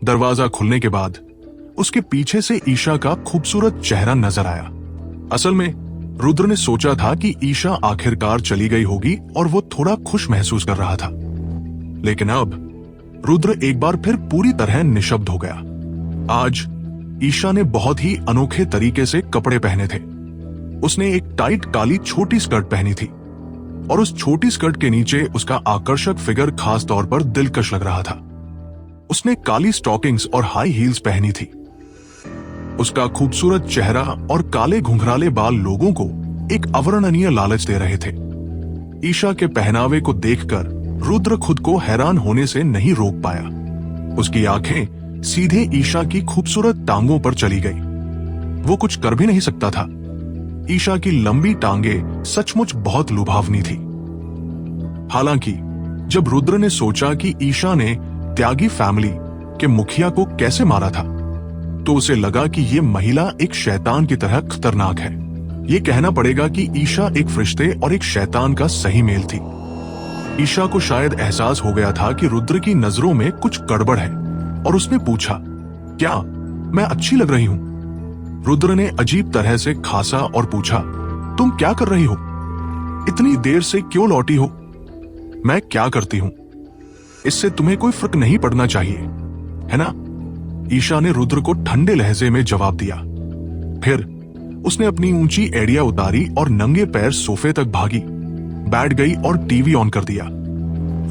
दरवाजा खुलने के बाद उसके पीछे से ईशा का खूबसूरत चेहरा नजर आया। असल में रुद्र ने सोचा था कि ईशा आखिरकार चली गई होगी और वो थोड़ा खुश महसूस कर रहा था, लेकिन अब रुद्र एक बार फिर पूरी तरह निशब्द हो गया। आज ईशा ने बहुत ही अनोखे तरीके से कपड़े पहने थे। उसने एक टाइट काली छोटी स्कर्ट पहनी थी और उस छोटी स्कर्ट के नीचे उसका आकर्षक फिगर खास तौर पर दिलकश लग रहा था। उसने काली स्टॉकिंग्स और हाई हील्स पहनी थी। उसका खूबसूरत चेहरा और काले घुंघराले बाल लोगों को एक अवर्णनीय लालच दे रहे थे। ईशा के पहनावे को देखकर रुद्र खुद को हैरान होने से नहीं रोक पाया। उसकी आंखें सीधे ईशा की खूबसूरत टांगों पर चली गई। वो कुछ कर भी नहीं सकता था। ईशा की लंबी टांगें सचमुच बहुत लुभावनी थी। हालांकि जब रुद्र ने सोचा कि ईशा ने त्यागी फैमिली के मुखिया को कैसे मारा था, तो उसे लगा कि ये महिला एक शैतान की तरह खतरनाक है। ये कहना पड़ेगा कि ईशा एक फरिश्ते और एक शैतान का सही मेल थी। ईशा को शायद एहसास हो गया था कि रुद्र की नजरों में कुछ गड़बड़ है और उसने पूछा, क्या मैं अच्छी लग रही हूं? रुद्र ने अजीब तरह से खांसा और पूछा, तुम क्या कर रही हो? इतनी देर से क्यों लौटी हो? मैं क्या करती हूं, इससे तुम्हें कोई फर्क नहीं पड़ना चाहिए, है ना? ईशा ने रुद्र को ठंडे लहजे में जवाब दिया। फिर उसने अपनी ऊंची एड़ियां उतारी और नंगे पैर सोफे तक भागी, बैठ गई और टीवी ऑन कर दिया।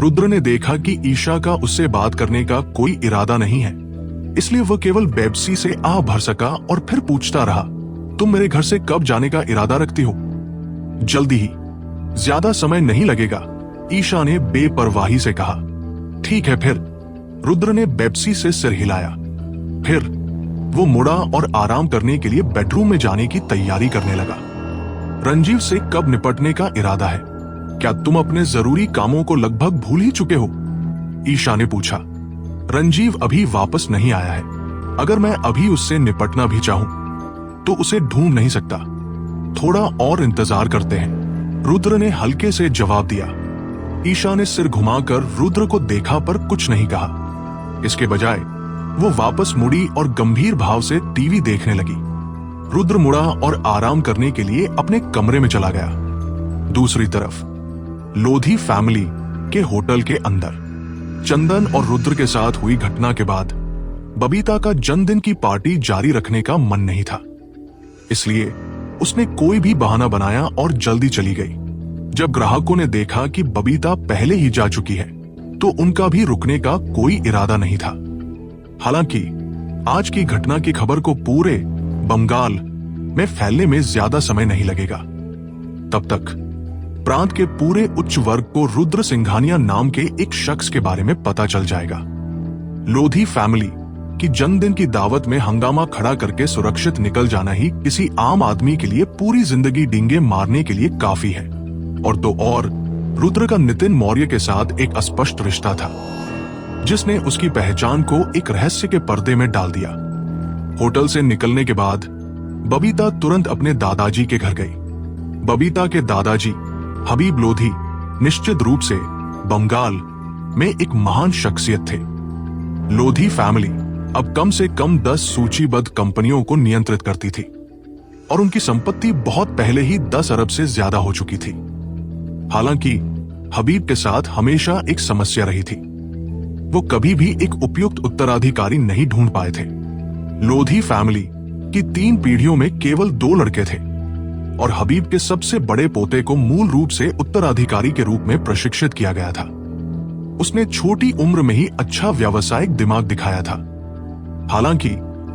रुद्र ने देखा कि ईशा का उससे बात करने का कोई इरादा नहीं है, इसलिए वह केवल बेबसी से आह भर सका और फिर पूछता रहा, तुम मेरे घर से कब जाने का इरादा रखती हो? जल्दी ही, ज्यादा समय नहीं लगेगा, ईशा ने बेपरवाही से कहा। ठीक है फिर, रुद्र ने बेबसी से सिर हिलाया। फिर वो मुड़ा और आराम करने के लिए बेडरूम में जाने की तैयारी करने लगा। रंजीव से कब निपटने का इरादा है? क्या तुम अपने जरूरी कामों को लगभग भूल ही चुके हो? ईशा ने पूछा। रंजीव अभी वापस नहीं आया है। अगर मैं अभी उससे निपटना भी चाहूं तो उसे ढूंढ नहीं सकता। थोड़ा और इंतजार करते हैं, रुद्र ने हल्के से जवाब दिया। ईशा ने सिर घुमाकर रुद्र को देखा पर कुछ नहीं कहा। इसके बजाय वो वापस मुड़ी और गंभीर भाव से टीवी देखने लगी। रुद्र मुड़ा और आराम करने के लिए अपने कमरे में चला गया। दूसरी तरफ लोधी फैमिली के होटल के अंदर चंदन और रुद्र के साथ हुई घटना के बाद बबीता का जन्मदिन की पार्टी जारी रखने का मन नहीं था, इसलिए उसने कोई भी बहाना बनाया और जल्दी चली गई। जब ग्राहकों ने देखा कि बबीता पहले ही जा चुकी है, तो उनका भी रुकने का कोई इरादा नहीं था। हालांकि आज की घटना की खबर को पूरे बंगाल में फैलने में ज्यादा समय नहीं लगेगा। तब तक प्रांत के पूरे उच्च वर्ग को रुद्र सिंघानिया नाम के एक शख्स के बारे में पता चल जाएगा। लोधी फैमिली की जन्मदिन की दावत में हंगामा खड़ा करके सुरक्षित निकल जाना ही किसी आम आदमी के लिए पूरी जिंदगी डींगे मारने के लिए काफी है। और तो और रुद्र का नितिन मौर्य के साथ एक अस्पष्ट रिश्ता था, जिसने उसकी पहचान को एक रहस्य के पर्दे में डाल दिया। होटल से निकलने के बाद बबीता तुरंत अपने दादाजी के घर गई। बबीता के दादाजी हबीब लोधी निश्चित रूप से बंगाल में एक महान शख्सियत थे। लोधी फैमिली अब कम से कम 10 सूचीबद्ध कंपनियों को नियंत्रित करती थी और उनकी संपत्ति बहुत पहले ही 10 अरब से ज्यादा हो चुकी थी। हालांकि हबीब के साथ हमेशा एक समस्या रही थी। वो कभी भी एक उपयुक्त उत्तराधिकारी नहीं ढूंढ पाए थे। लोधी फैमिली की 3 पीढ़ियों में केवल 2 लड़के थे और हबीब के सबसे बड़े पोते को मूल रूप से उत्तराधिकारी के रूप में प्रशिक्षित किया गया था। उसने छोटी उम्र में ही अच्छा व्यावसायिक दिमाग दिखाया था। हालांकि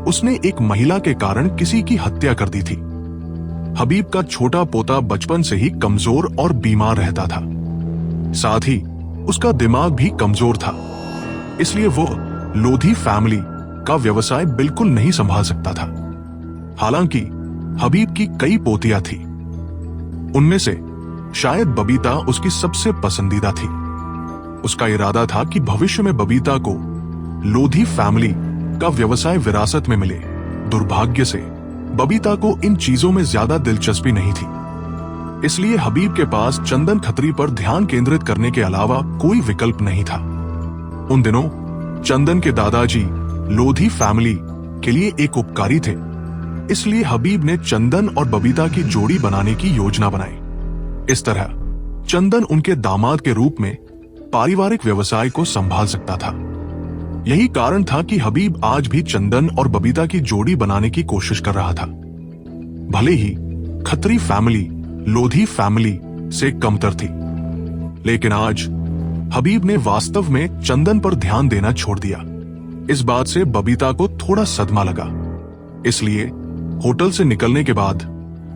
उसने एक महिला के कारण किसी की हत्या कर दी थी। हबीब का छोटा पोता बचपन से ही कमजोर और बीमार रहता था। साथ ही उसका दिमाग भी कमजोर था, इसलिए वो लोधी फैमिली का व्यवसाय बिल्कुल नहीं संभाल सकता था। हालांकि हबीब की कई पोतियां थी। उनमें से शायद बबीता उसकी सबसे पसंदीदा थी। उसका इरादा था कि भविष्य में बबीता को लोधी फैमिली का व्यवसाय विरासत में मिले। दुर्भाग्य से बबीता को इन चीजों में ज्यादा दिलचस्पी नहीं थी, इसलिए हबीब के पास चंदन खत्री पर ध्यान केंद्रित करने के अलावा कोई विकल्प नहीं था। उन दिनों चंदन के दादाजी लोधी फैमिली के लिए एक उपकारी थे। इसलिए हबीब ने चंदन और बबीता की जोड़ी बनाने की योजना बनाई। इस तरह चंदन उनके दामाद के रूप में पारिवारिक व्यवसाय को संभाल सकता था। यही कारण था कि हबीब आज भी चंदन और बबीता की जोड़ी बनाने की कोशिश कर रहा था। भले ही खत्री फैमिली लोधी फैमिली से कमतर थी, लेकिन आज हबीब ने वास्तव में चंदन पर ध्यान देना छोड़ दिया। इस बात से बबीता को थोड़ा सदमा लगा। इसलिए होटल से निकलने के बाद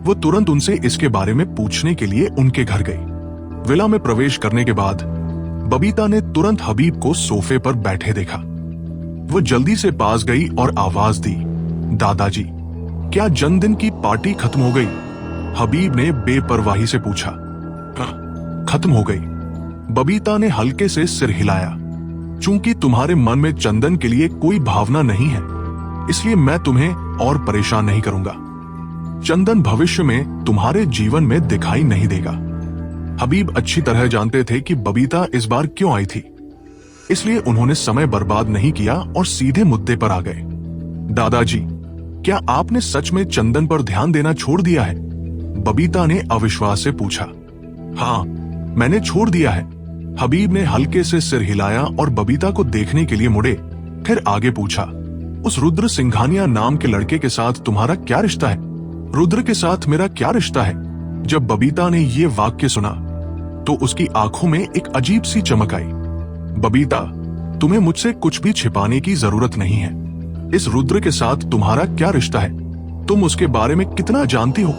वो तुरंत उनसे इसके बारे में पूछने के लिए उनके घर गई। विला में प्रवेश करने के बाद बबीता ने तुरंत हबीब को सोफे पर बैठे देखा। वो जल्दी से पास गई और आवाज दी, दादाजी, क्या जन्मदिन की पार्टी खत्म हो गई? हबीब ने बेपरवाही से पूछा। खत्म हो गई। बबीता ने हल्के से सिर हिलाया। चूंकि तुम्हारे मन में चंदन के लिए कोई भावना नहीं है, इसलिए मैं तुम्हें और परेशान नहीं करूंगा। चंदन भविष्य में तुम्हारे जीवन में दिखाई नहीं देगा। हबीब अच्छी तरह जानते थे कि बबीता इस बार क्यों आई थी, इसलिए उन्होंने समय बर्बाद नहीं किया और सीधे मुद्दे पर आ गए। दादाजी, क्या आपने सच में चंदन पर ध्यान देना छोड़ दिया है? बबीता ने अविश्वास से पूछा। हाँ, मैंने छोड़ दिया है। हबीब ने हल्के से सिर हिलाया और बबीता को देखने के लिए मुड़े, फिर आगे पूछा, उस रुद्र सिंघानिया नाम के लड़के के साथ तुम्हारा क्या रिश्ता है? रुद्र के साथ मेरा क्या रिश्ता है? जब बबीता ने ये वाक्य सुना तो उसकी आंखों में एक अजीब सी चमक आई। बबीता, तुम्हें मुझसे कुछ भी छिपाने की जरूरत नहीं है। इस रुद्र के साथ तुम्हारा क्या रिश्ता है? तुम उसके बारे में कितना जानती हो?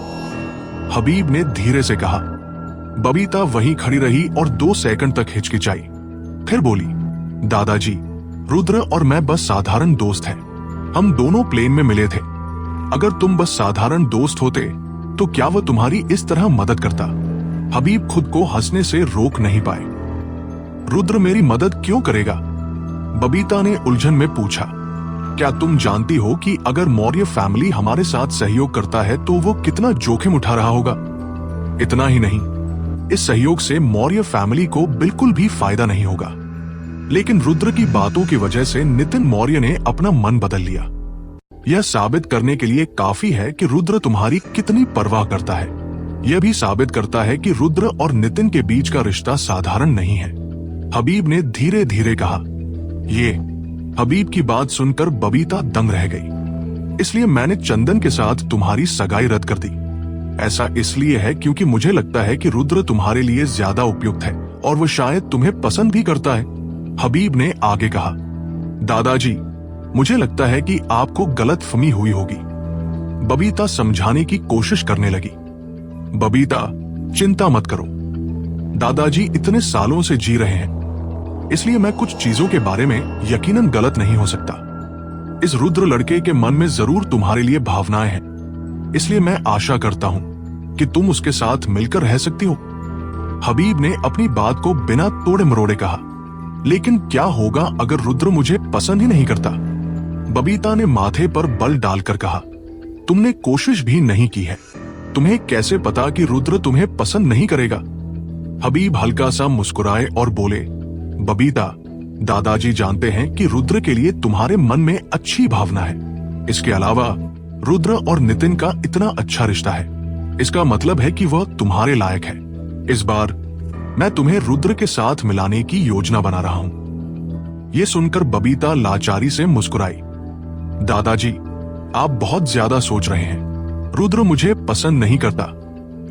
हबीब ने धीरे से कहा। बबीता वहीं खड़ी रही और 2 सेकंड तक हिचकिचाई, फिर बोली, दादाजी, रुद्र और मैं बस साधारण दोस्त हैं। हम दोनों प्लेन में मिले थे। अगर तुम बस साधारण दोस्त होते तो क्या वो तुम्हारी इस तरह मदद करता? हबीब खुद को हंसने से रोक नहीं पाए। रुद्र मेरी मदद क्यों करेगा? बबीता ने उलझन में पूछा। क्या तुम जानती हो कि अगर मौर्य फैमिली हमारे साथ सहयोग करता है तो वो कितना जोखिम उठा रहा होगा? इतना ही नहीं, इस सहयोग से मौर्य फैमिली को बिल्कुल भी फायदा नहीं होगा। लेकिन रुद्र की बातों की वजह से नितिन मौर्य ने अपना मन बदल लिया। यह साबित करने के लिए काफी है कि रुद्र तुम्हारी कितनी परवाह करता है। यह भी साबित करता है कि रुद्र और नितिन के बीच का रिश्ता साधारण नहीं है। हबीब ने धीरे धीरे कहा। ये हबीब की बात सुनकर बबीता दंग रह गई। इसलिए मैंने चंदन के साथ तुम्हारी सगाई रद्द कर दी। ऐसा इसलिए है क्योंकि मुझे लगता है कि रुद्र तुम्हारे लिए ज्यादा उपयुक्त है और वो शायद तुम्हें पसंद भी करता है। हबीब ने आगे कहा, दादाजी, मुझे लगता है कि आपको गलतफहमी हुई होगी। बबीता समझाने की कोशिश करने लगी। बबीता, चिंता मत करो। दादाजी इतने सालों से जी रहे हैं, इसलिए मैं कुछ चीजों के बारे में यकीनन गलत नहीं हो सकता। इस रुद्र लड़के के मन में जरूर तुम्हारे लिए भावनाएं हैं, इसलिए मैं आशा करता हूं कि तुम उसके साथ मिलकर रह सकती हो। हबीब ने अपनी बात को बिना तोड़े मरोड़े कहा। लेकिन क्या होगा अगर रुद्र मुझे पसंद ही नहीं करता? बबीता ने माथे पर बल डालकर कहा, तुमने कोशिश भी नहीं की है। तुम्हें कैसे पता कि रुद्र तुम्हें पसंद नहीं करेगा? हबीब हल्का सा मुस्कुराए और बोले, बबीता, दादाजी जानते हैं कि रुद्र के लिए तुम्हारे मन में अच्छी भावना है। इसके अलावा रुद्र और नितिन का इतना अच्छा रिश्ता है, इसका मतलब है कि वह तुम्हारे लायक है। इस बार मैं तुम्हें रुद्र के साथ मिलाने की योजना बना रहा हूं। यह सुनकर बबीता लाचारी से मुस्कुराई। दादाजी, आप बहुत ज्यादा सोच रहे हैं। रुद्र मुझे पसंद नहीं करता।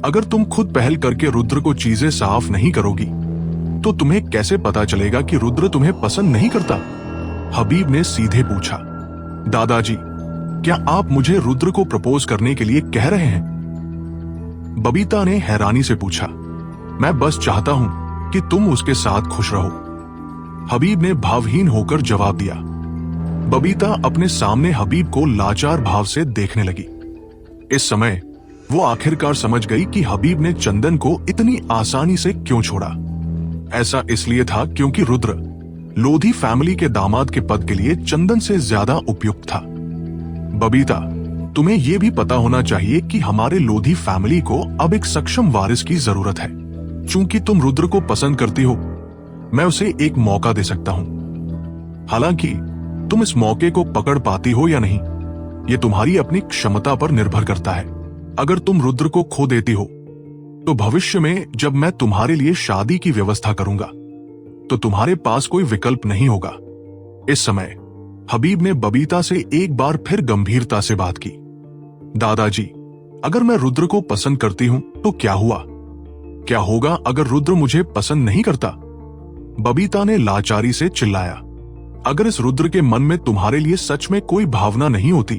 अगर तुम खुद पहल करके रुद्र को चीजें साफ नहीं करोगी तो तुम्हें कैसे पता चलेगा कि रुद्र तुम्हें पसंद नहीं करता? हबीब ने सीधे पूछा। दादाजी, क्या आप मुझे रुद्र को प्रपोज करने के लिए कह रहे हैं? बबीता ने हैरानी से पूछा। मैं बस चाहता हूं कि तुम उसके साथ खुश रहो। हबीब ने भावहीन होकर जवाब दिया। बबीता अपने सामने हबीब को लाचार भाव से देखने लगी। इस समय वो आखिरकार समझ गई कि हबीब ने चंदन को इतनी आसानी से क्यों छोड़ा। ऐसा इसलिए था क्योंकि रुद्र लोधी फैमिली के दामाद के पद के लिए चंदन से ज्यादा उपयुक्त था। बबीता, तुम्हें यह भी पता होना चाहिए कि हमारे लोधी फैमिली को अब एक सक्षम वारिस की जरूरत है। चूंकि तुम रुद्र को पसंद करती हो, मैं उसे एक मौका दे सकता हूं। हालांकि तुम इस मौके को पकड़ पाती हो या नहीं, ये तुम्हारी अपनी क्षमता पर निर्भर करता है। अगर तुम रुद्र को खो देती हो तो भविष्य में जब मैं तुम्हारे लिए शादी की व्यवस्था करूंगा तो तुम्हारे पास कोई विकल्प नहीं होगा। इस समय हबीब ने बबीता से एक बार फिर गंभीरता से बात की। दादाजी, अगर मैं रुद्र को पसंद करती हूं तो क्या हुआ? क्या होगा अगर रुद्र मुझे पसंद नहीं करता? बबीता ने लाचारी से चिल्लाया। अगर इस रुद्र के मन में तुम्हारे लिए सच में कोई भावना नहीं होती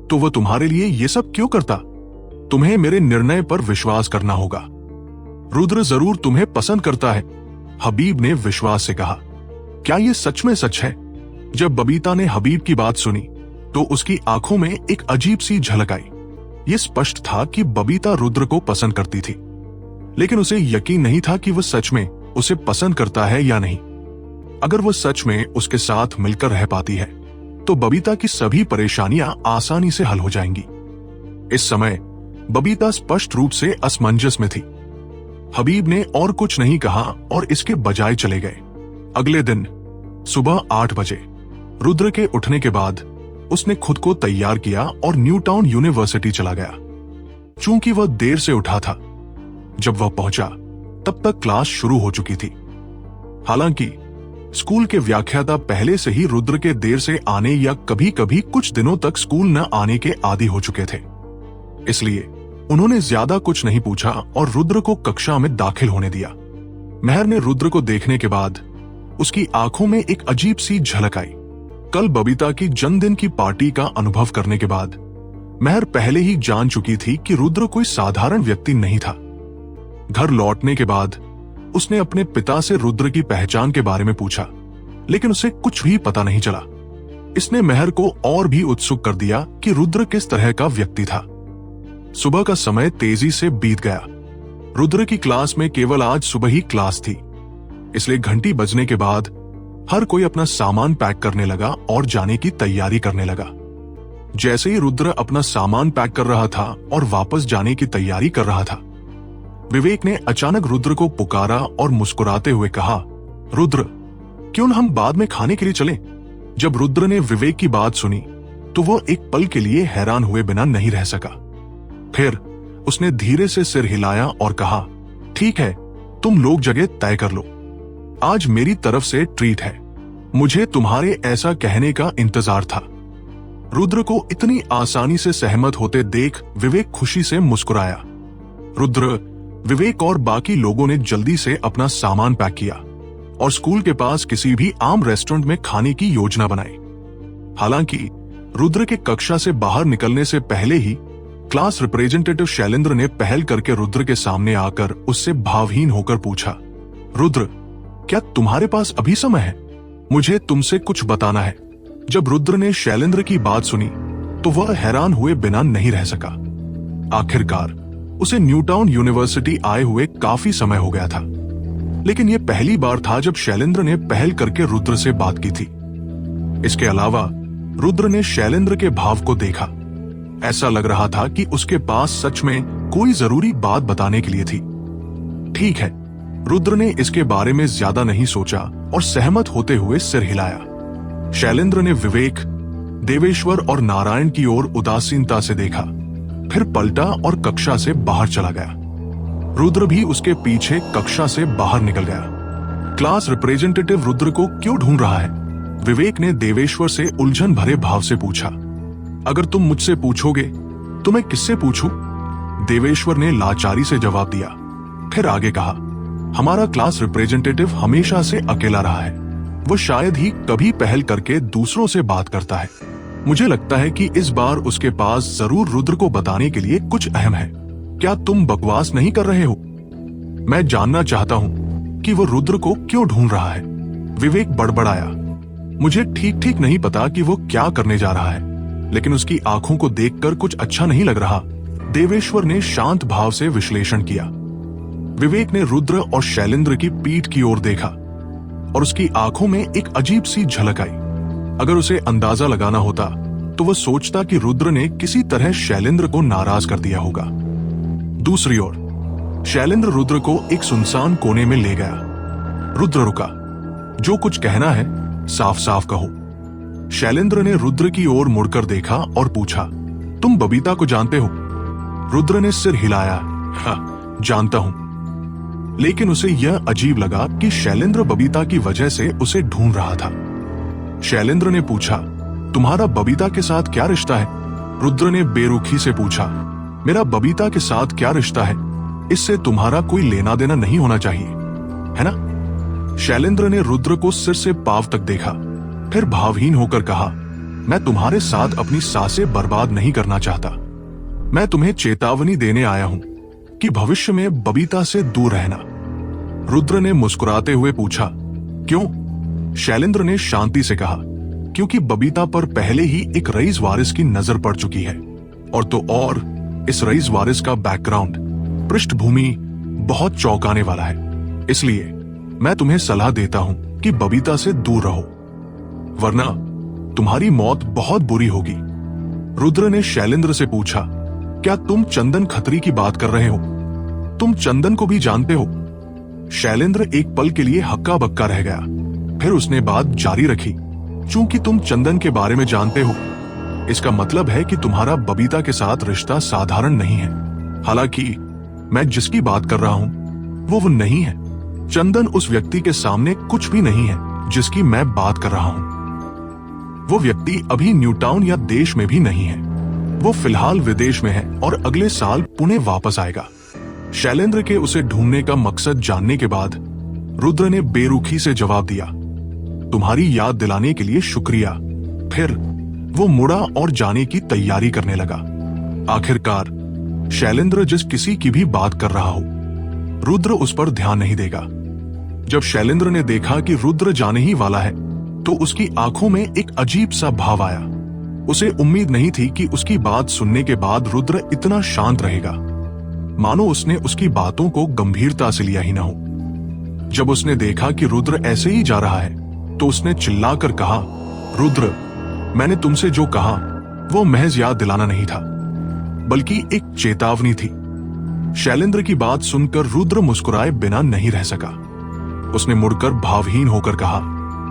तो वह तुम्हारे लिए ये सब क्यों करता? तुम्हें मेरे निर्णय पर विश्वास करना होगा। रुद्र जरूर तुम्हें पसंद करता है, हबीब ने विश्वास से कहा। क्या यह सच में सच है? जब बबीता ने हबीब की बात सुनी तो उसकी आंखों में एक अजीब सी झलक आई। यह स्पष्ट था कि बबीता रुद्र को पसंद करती थी, लेकिन उसे यकीन नहीं था कि वह सच में उसे पसंद करता है या नहीं। अगर वह सच में उसके साथ मिलकर रह पाती है तो बबीता की सभी परेशानियां आसानी से हल हो जाएंगी। इस समय बबीता स्पष्ट रूप से असमंजस में थी। हबीब ने और कुछ नहीं कहा और इसके बजाय चले गए। अगले दिन सुबह 8 बजे रुद्र के उठने के बाद उसने खुद को तैयार किया और न्यू टाउन यूनिवर्सिटी चला गया। चूंकि वह देर से उठा था, जब वह पहुंचा तब तक क्लास शुरू हो चुकी थी। हालांकि स्कूल के व्याख्याता पहले से ही रुद्र के देर से आने या कभी कभी कुछ दिनों तक स्कूल न आने के आदी हो चुके थे, इसलिए उन्होंने ज्यादा कुछ नहीं पूछा और रुद्र को कक्षा में दाखिल होने दिया। महर ने रुद्र को देखने के बाद उसकी आंखों में एक अजीब सी झलक आई। कल बबीता की जन्मदिन की पार्टी का अनुभव करने के बाद महर पहले ही जान चुकी थी कि रुद्र कोई साधारण व्यक्ति नहीं था। घर लौटने के बाद उसने अपने पिता से रुद्र की पहचान के बारे में पूछा, लेकिन उसे कुछ भी पता नहीं चला। इसने महर को और भी उत्सुक कर दिया कि रुद्र किस तरह का व्यक्ति था। सुबह का समय तेजी से बीत गया। रुद्र की क्लास में केवल आज सुबह ही क्लास थी, इसलिए घंटी बजने के बाद हर कोई अपना सामान पैक करने लगा और जाने की तैयारी करने लगा। जैसे ही रुद्र अपना सामान पैक कर रहा था और वापस जाने की तैयारी कर रहा था, विवेक ने अचानक रुद्र को पुकारा और मुस्कुराते हुए कहा, रुद्र, क्यों न हम बाद में खाने के लिए चलें? जब रुद्र ने विवेक की बात सुनी तो वह एक पल के लिए हैरान हुए बिना नहीं रह सका। फिर उसने धीरे से सिर हिलाया और कहा, ठीक है, तुम लोग जगह तय कर लो। आज मेरी तरफ से ट्रीट है। मुझे तुम्हारे ऐसा कहने का इंतजार था। रुद्र को इतनी आसानी से सहमत होते देख विवेक खुशी से मुस्कुराया। रुद्र, विवेक और बाकी लोगों ने जल्दी से अपना सामान पैक किया और स्कूल के पास किसी भी आम रेस्टोरेंट में खाने की योजना बनाई। हालांकि रुद्र के कक्षा से बाहर निकलने से पहले ही क्लास रिप्रेजेंटेटिव शैलेंद्र ने पहल करके रुद्र के सामने आकर उससे भावहीन होकर पूछा, रुद्र, क्या तुम्हारे पास अभी समय है? मुझे तुमसे कुछ बताना है। जब रुद्र ने शैलेंद्र की बात सुनी तो वह हैरान हुए बिना नहीं रह सका। आखिरकार उसे न्यू टाउन यूनिवर्सिटी आए हुए काफी समय हो गया था, लेकिन यह पहली बार था जब शैलेंद्र ने पहल करके रुद्र से बात की थी। इसके अलावा रुद्र ने शैलेंद्र के भाव को देखा। ऐसा लग रहा था कि उसके पास सच में कोई जरूरी बात बताने के लिए थी। ठीक है, रुद्र ने इसके बारे में ज्यादा नहीं सोचा और सहमत होते हुए सिर हिलाया। शैलेंद्र ने विवेक, देवेश्वर और नारायण की ओर उदासीनता से देखा, फिर पलटा और कक्षा से बाहर चला गया। रुद्र भी उसके पीछे कक्षा से बाहर निकल गया। क्लास रिप्रेजेंटेटिव रुद्र को क्यों ढूंढ रहा है? विवेक ने देवेश्वर से उलझन भरे भाव से पूछा। अगर तुम मुझसे पूछोगे तो मैं किससे पूछूं? देवेश्वर ने लाचारी से जवाब दिया। फिर आगे कहा, हमारा क्लास रिप्रेजेंटेटिव हमेशा से अकेला रहा है। वो शायद ही कभी पहल करके दूसरों से बात करता है। मुझे लगता है कि इस बार उसके पास जरूर रुद्र को बताने के लिए कुछ अहम है। क्या तुम बकवास नहीं कर रहे हो? मैं जानना चाहता हूँ कि वो रुद्र को क्यों ढूंढ रहा है। विवेक बड़बड़ाया। मुझे ठीक ठीक नहीं पता कि वो क्या करने जा रहा है, लेकिन उसकी आंखों को देखकर कुछ अच्छा नहीं लग रहा। देवेश्वर ने शांत भाव से विश्लेषण किया। विवेक ने रुद्र और शैलेंद्र की पीठ की ओर देखा और उसकी आंखों में एक अजीब सी झलक आई। अगर उसे अंदाजा लगाना होता तो वह सोचता कि रुद्र ने किसी तरह शैलेंद्र को नाराज कर दिया होगा। दूसरी ओर शैलेंद्र रुद्र को एक सुनसान कोने में ले गया। रुद्र रुका। जो कुछ कहना है साफ साफ कहो। शैलेंद्र ने रुद्र की ओर मुड़कर देखा और पूछा, तुम बबीता को जानते हो? रुद्र ने सिर हिलाया। हाँ, जानता हूं। लेकिन उसे यह अजीब लगा कि शैलेंद्र बबीता की वजह से उसे ढूंढ रहा था। शैलेंद्र ने पूछा, तुम्हारा बबीता के साथ क्या रिश्ता है? रुद्र ने बेरुखी से पूछा, मेरा बबीता के साथ क्या रिश्ता है? इससे तुम्हारा कोई लेना देना नहीं होना चाहिए, है ना? शैलेंद्र ने रुद्र को सिर से पांव तक देखा, फिर भावहीन होकर कहा, मैं तुम्हारे साथ अपनी सांसें बर्बाद नहीं करना चाहता। मैं तुम्हें चेतावनी देने आया हूं कि भविष्य में बबीता से दूर रहना। रुद्र ने मुस्कुराते हुए पूछा, क्यों? शैलेंद्र ने शांति से कहा, क्योंकि बबीता पर पहले ही एक रईस वारिस की नजर पड़ चुकी है, और तो और इस रईस वारिस का बैकग्राउंड, पृष्ठभूमि बहुत चौंकाने वाला है। इसलिए मैं तुम्हें सलाह देता हूं कि बबीता से दूर रहो, वरना तुम्हारी मौत बहुत बुरी होगी। रुद्र ने शैलेंद्र से पूछा, क्या तुम चंदन खत्री की बात कर रहे हो? तुम चंदन को भी जानते हो? शैलेंद्र एक पल के लिए हक्का बक्का रह गया, फिर उसने बात जारी रखी, चूंकि तुम चंदन के बारे में जानते हो, इसका मतलब है कि तुम्हारा बबीता के साथ रिश्ता साधारण नहीं है। हालांकि मैं जिसकी बात कर रहा हूं वो नहीं है। चंदन उस व्यक्ति के सामने कुछ भी नहीं है जिसकी मैं बात कर रहा हूं। वो व्यक्ति अभी न्यूटाउन या देश में भी नहीं है। वो फिलहाल विदेश में है और अगले साल पुणे वापस आएगा। शैलेंद्र के उसे ढूंढने का मकसद जानने के बाद रुद्र ने बेरुखी से जवाब दिया, तुम्हारी याद दिलाने के लिए शुक्रिया। फिर वो मुड़ा और जाने की तैयारी करने लगा। आखिरकार शैलेंद्र जिस किसी की भी बात कर रहा हो, रुद्र उस पर ध्यान नहीं देगा। जब शैलेंद्र ने देखा कि रुद्र जाने ही वाला है, तो उसकी आंखों में एक अजीब सा भाव आया। उसे उम्मीद नहीं थी कि उसकी बात सुनने के बाद रुद्र इतना शांत रहेगा, मानो उसने उसकी बातों को गंभीरता से लिया ही ना हो। जब उसने देखा कि रुद्र ऐसे ही जा रहा है, तो उसने चिल्लाकर कहा, रुद्र, मैंने तुमसे जो कहा वो महज याद दिलाना नहीं था, बल्कि एक चेतावनी थी। शैलेंद्र की बात सुनकर रुद्र मुस्कुराए बिना नहीं रह सका। उसने मुड़कर भावहीन होकर कहा,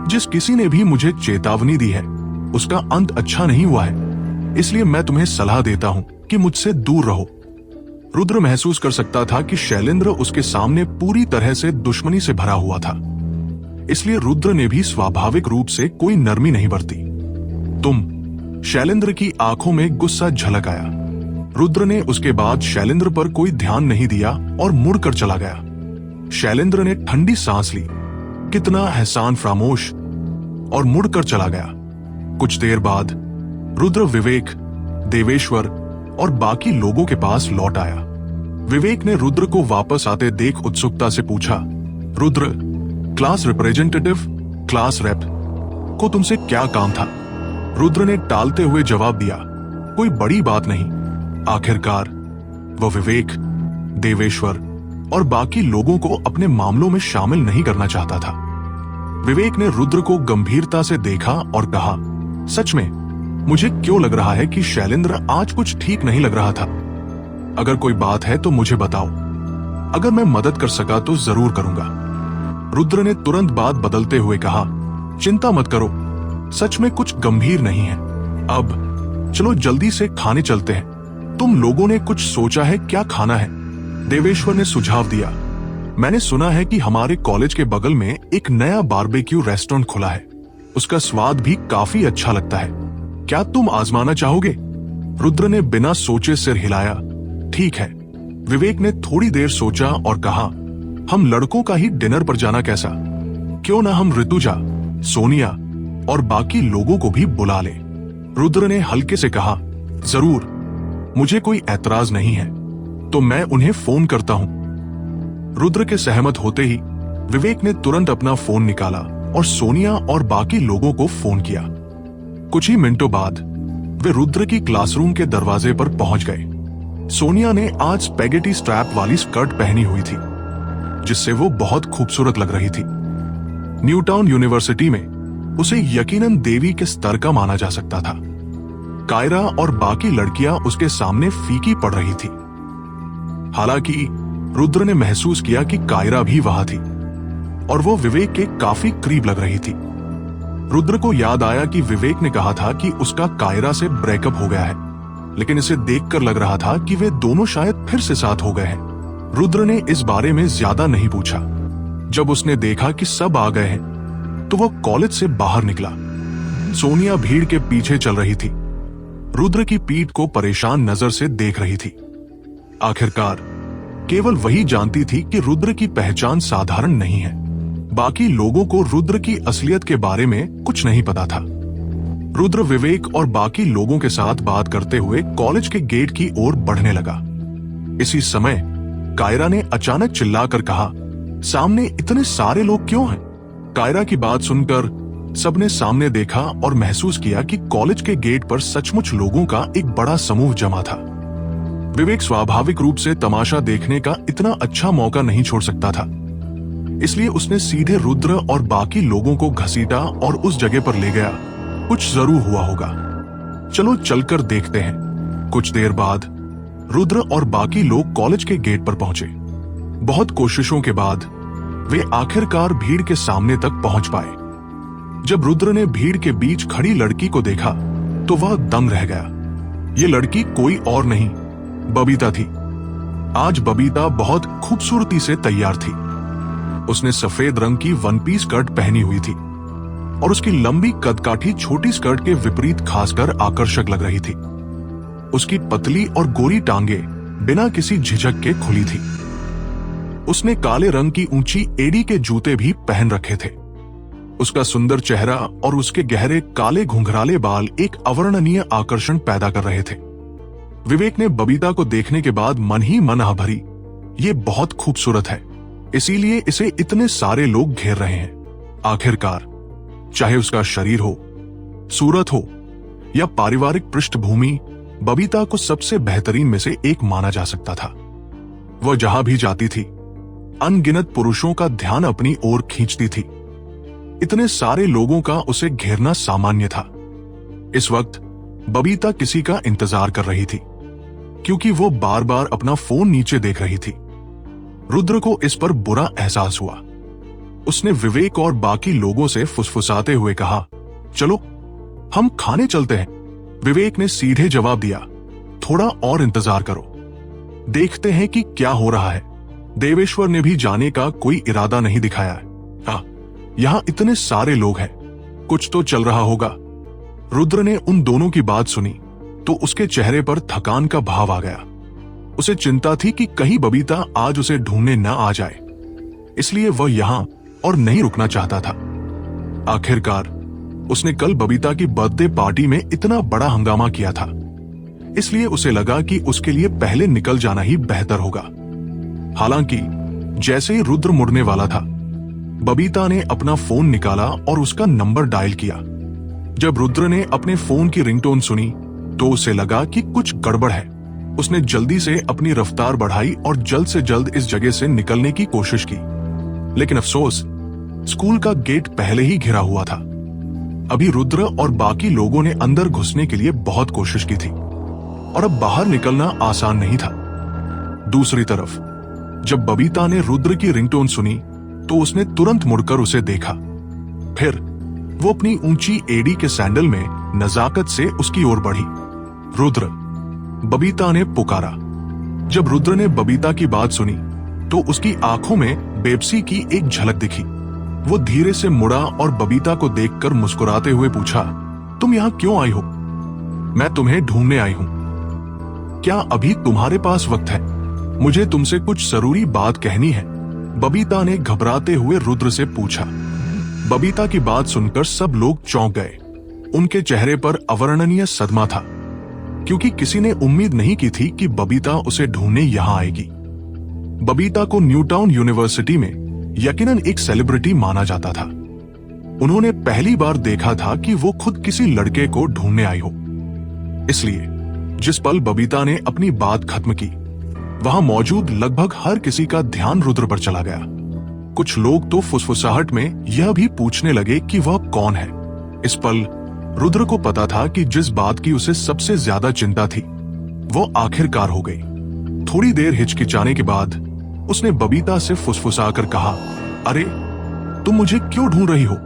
जिस किसी ने भी मुझे चेतावनी दी है उसका अंत अच्छा नहीं हुआ है, इसलिए मैं तुम्हें सलाह देता हूं कि मुझसे दूर रहो। रुद्र महसूस कर सकता था कि शैलेंद्र उसके सामने पूरी तरह से दुश्मनी से भरा हुआ था, इसलिए रुद्र ने भी स्वाभाविक रूप से कोई नरमी नहीं बरती। तुम? शैलेंद्र की आंखों में गुस्सा झलक आया। रुद्र ने उसके बाद शैलेंद्र पर कोई ध्यान नहीं दिया और मुड़कर चला गया। शैलेंद्र ने ठंडी सांस ली, कितना एहसान फरामोश, और मुड़कर चला गया। कुछ देर बाद रुद्र विवेक, देवेश्वर और बाकी लोगों के पास लौट आया। विवेक ने रुद्र को वापस आते देख उत्सुकता से पूछा, Rudra, class representative, class rape को तुमसे क्या काम था? रुद्र ने टालते हुए जवाब दिया, कोई बड़ी बात नहीं। आखिरकार वह विवेक, देवेश्वर और बाकी लोगों को अपने मामलों में शामिल नहीं करना चाहता था। विवेक ने रुद्र को गंभीरता से देखा और कहा, सच में मुझे क्यों लग रहा है कि शैलेंद्र आज कुछ ठीक नहीं लग रहा था। अगर कोई बात है तो मुझे बताओ, अगर मैं मदद कर सका तो जरूर करूंगा। रुद्र ने तुरंत बात बदलते हुए कहा, चिंता मत करो, सच में कुछ गंभीर नहीं है। अब चलो जल्दी से खाने चलते हैं। तुम लोगों ने कुछ सोचा है क्या खाना है? देवेश्वर ने सुझाव दिया, मैंने सुना है कि हमारे कॉलेज के बगल में एक नया बारबेक्यू रेस्टोरेंट खुला है, उसका स्वाद भी काफी अच्छा लगता है, क्या तुम आजमाना चाहोगे? रुद्र ने बिना सोचे सिर हिलाया। ठीक है। विवेक ने थोड़ी देर सोचा और कहा, हम लड़कों का ही डिनर पर जाना कैसा? क्यों ना हम ऋतुजा, सोनिया और बाकी लोगों को भी बुला ले। रुद्र ने हल्के से कहा, जरूर, मुझे कोई ऐतराज नहीं है, तो मैं उन्हें फोन करता हूं। रुद्र के सहमत होते ही विवेक ने तुरंत अपना फोन निकाला और सोनिया और बाकी लोगों को फोन किया। कुछ ही मिनटों बाद वे रुद्र की क्लासरूम के दरवाजे पर पहुंच गए। सोनिया ने आज स्पेगेटी स्ट्रैप वाली स्कर्ट पहनी हुई थी, जिससे वो बहुत खूबसूरत लग रही थी। न्यूटाउन यूनिवर्सिटी में उसे यकीनन देवी के स्तर का माना जा सकता था। कायरा और बाकी लड़कियां उसके सामने फीकी पड़ रही थी। हालांकि रुद्र ने महसूस किया कि कायरा भी वहां थी और वो विवेक के काफी करीब लग रही थी। रुद्र को याद आया कि विवेक ने कहा था कि उसका कायरा से ब्रेकअप हो गया है, लेकिन इसे देखकर लग रहा था कि वे दोनों शायद फिर से साथ हो गए हैं। रुद्र ने इस बारे में ज्यादा नहीं पूछा। जब उसने देखा कि सब आ गए हैं, तो वह कॉलेज से बाहर निकला। सोनिया भीड़ के पीछे चल रही थी, रुद्र की पीठ को परेशान नजर से देख रही थी। आखिरकार केवल वही जानती थी कि रुद्र की पहचान साधारण नहीं है। बाकी लोगों को रुद्र की असलियत के बारे में कुछ नहीं पता था। रुद्र विवेक और बाकी लोगों के साथ बात करते हुए कॉलेज के गेट की ओर बढ़ने लगा। इसी समय कायरा ने अचानक चिल्लाकर कहा, सामने इतने सारे लोग क्यों हैं? कायरा की बात सुनकर सबने सामने देखा और महसूस किया कि कॉलेज के गेट पर सचमुच लोगों का एक बड़ा समूह जमा था। विवेक स्वाभाविक रूप से तमाशा देखने का इतना अच्छा मौका नहीं छोड़ सकता था, इसलिए उसने सीधे रुद्र और बाकी लोगों को घसीटा और उस जगह पर ले गया। कुछ जरूर हुआ होगा, चलो चलकर देखते हैं। कुछ देर बाद रुद्र और बाकी लोग कॉलेज के गेट पर पहुंचे। बहुत कोशिशों के बाद वे आखिरकार भीड़ के सामने तक पहुंच पाए। जब रुद्र ने भीड़ के बीच खड़ी लड़की को देखा तो वह दंग रह गया। ये लड़की कोई और नहीं, बबीता थी। आज बबीता बहुत खूबसूरती से तैयार थी। उसने सफेद रंग की वन पीस स्कर्ट पहनी हुई थी और उसकी लंबी कदकाठी छोटी स्कर्ट के विपरीत खासकर आकर्षक लग रही थी। उसकी पतली और गोरी टांगे बिना किसी झिझक के खुली थी। उसने काले रंग की ऊंची एड़ी के जूते भी पहन रखे थे। उसका सुंदर चेहरा और उसके गहरे काले घुंघराले बाल एक अवर्णनीय आकर्षण पैदा कर रहे थे। विवेक ने बबीता को देखने के बाद मन ही मन आह भरी, ये बहुत खूबसूरत है, इसीलिए इसे इतने सारे लोग घेर रहे हैं। आखिरकार चाहे उसका शरीर हो, सूरत हो या पारिवारिक पृष्ठभूमि, बबीता को सबसे बेहतरीन में से एक माना जा सकता था। वह जहां भी जाती थी, अनगिनत पुरुषों का ध्यान अपनी ओर खींचती थी। इतने सारे लोगों का उसे घेरना सामान्य था। इस वक्त बबीता किसी का इंतजार कर रही थी, क्योंकि वो बार बार अपना फोन नीचे देख रही थी। रुद्र को इस पर बुरा एहसास हुआ। उसने विवेक और बाकी लोगों से फुसफुसाते हुए कहा, चलो हम खाने चलते हैं। विवेक ने सीधे जवाब दिया, थोड़ा और इंतजार करो, देखते हैं कि क्या हो रहा है। देवेश्वर ने भी जाने का कोई इरादा नहीं दिखाया। हाँ, यहां इतने सारे लोग हैं, कुछ तो चल रहा होगा। रुद्र ने उन दोनों की बात सुनी तो उसके चेहरे पर थकान का भाव आ गया। उसे चिंता थी कि कहीं बबीता आज उसे ढूंढने न आ जाए, इसलिए वह यहां और नहीं रुकना चाहता था। आखिरकार उसने कल बबीता की बर्थडे पार्टी में इतना बड़ा हंगामा किया था, इसलिए उसे लगा कि उसके लिए पहले निकल जाना ही बेहतर होगा। हालांकि जैसे ही रुद्र मुड़ने वाला था, बबीता ने अपना फोन निकाला और उसका नंबर डायल किया। जब रुद्र ने अपने फोन की रिंगटोन सुनी तो उसे लगा कि कुछ गड़बड़ है। उसने जल्दी से अपनी रफ्तार बढ़ाई और जल्द से जल्द इस जगह से निकलने की कोशिश की, लेकिन अफसोस स्कूल का गेट पहले ही घिरा हुआ था। अभी रुद्र और बाकी लोगों ने अंदर घुसने के लिए बहुत कोशिश की थी और अब बाहर निकलना आसान नहीं था। दूसरी तरफ जब बबीता ने रुद्र की रिंगटोन सुनी तो उसने तुरंत मुड़कर उसे देखा। फिर वो अपनी ऊंची एड़ी के सैंडल में नजाकत से उसकी ओर बढ़ी। रुद्र, बबीता ने पुकारा। जब रुद्र ने बबीता की बात सुनी तो उसकी आंखों में बेबसी की एक झलक दिखी। वो धीरे से मुड़ा और बबीता को देखकर मुस्कुराते हुए पूछा, तुम यहां क्यों आई हो? मैं तुम्हें ढूंढने आई हूं। क्या अभी तुम्हारे पास वक्त है? मुझे तुमसे कुछ जरूरी बात कहनी है, बबीता ने घबराते हुए रुद्र से पूछा। बबीता की बात सुनकर सब लोग चौंक गए। उनके चेहरे पर अवर्णनीय सदमा था, क्योंकि किसी ने उम्मीद नहीं की थी कि बबीता उसे ढूंढने यहां आएगी। बबीता को न्यूटाउन यूनिवर्सिटी में यकीनन एक सेलिब्रिटी माना जाता था। उन्होंने पहली बार देखा था कि वो खुद किसी लड़के को ढूंढने आई हो। इसलिए जिस पल बबीता ने अपनी बात खत्म की, वहां मौजूद लगभग हर किसी का ध्यान रुद्र पर चला गया। कुछ लोग तो फुसफुसाहट में यह भी पूछने लगे कि वह कौन है। इस पल रुद्र को पता था कि जिस बात की उसे सबसे ज्यादा चिंता थी वो आखिरकार हो गई। थोड़ी देर हिचकिचाने के बाद उसने बबीता से फुसफुसाकर कहा, अरे तुम मुझे क्यों ढूंढ रही हो?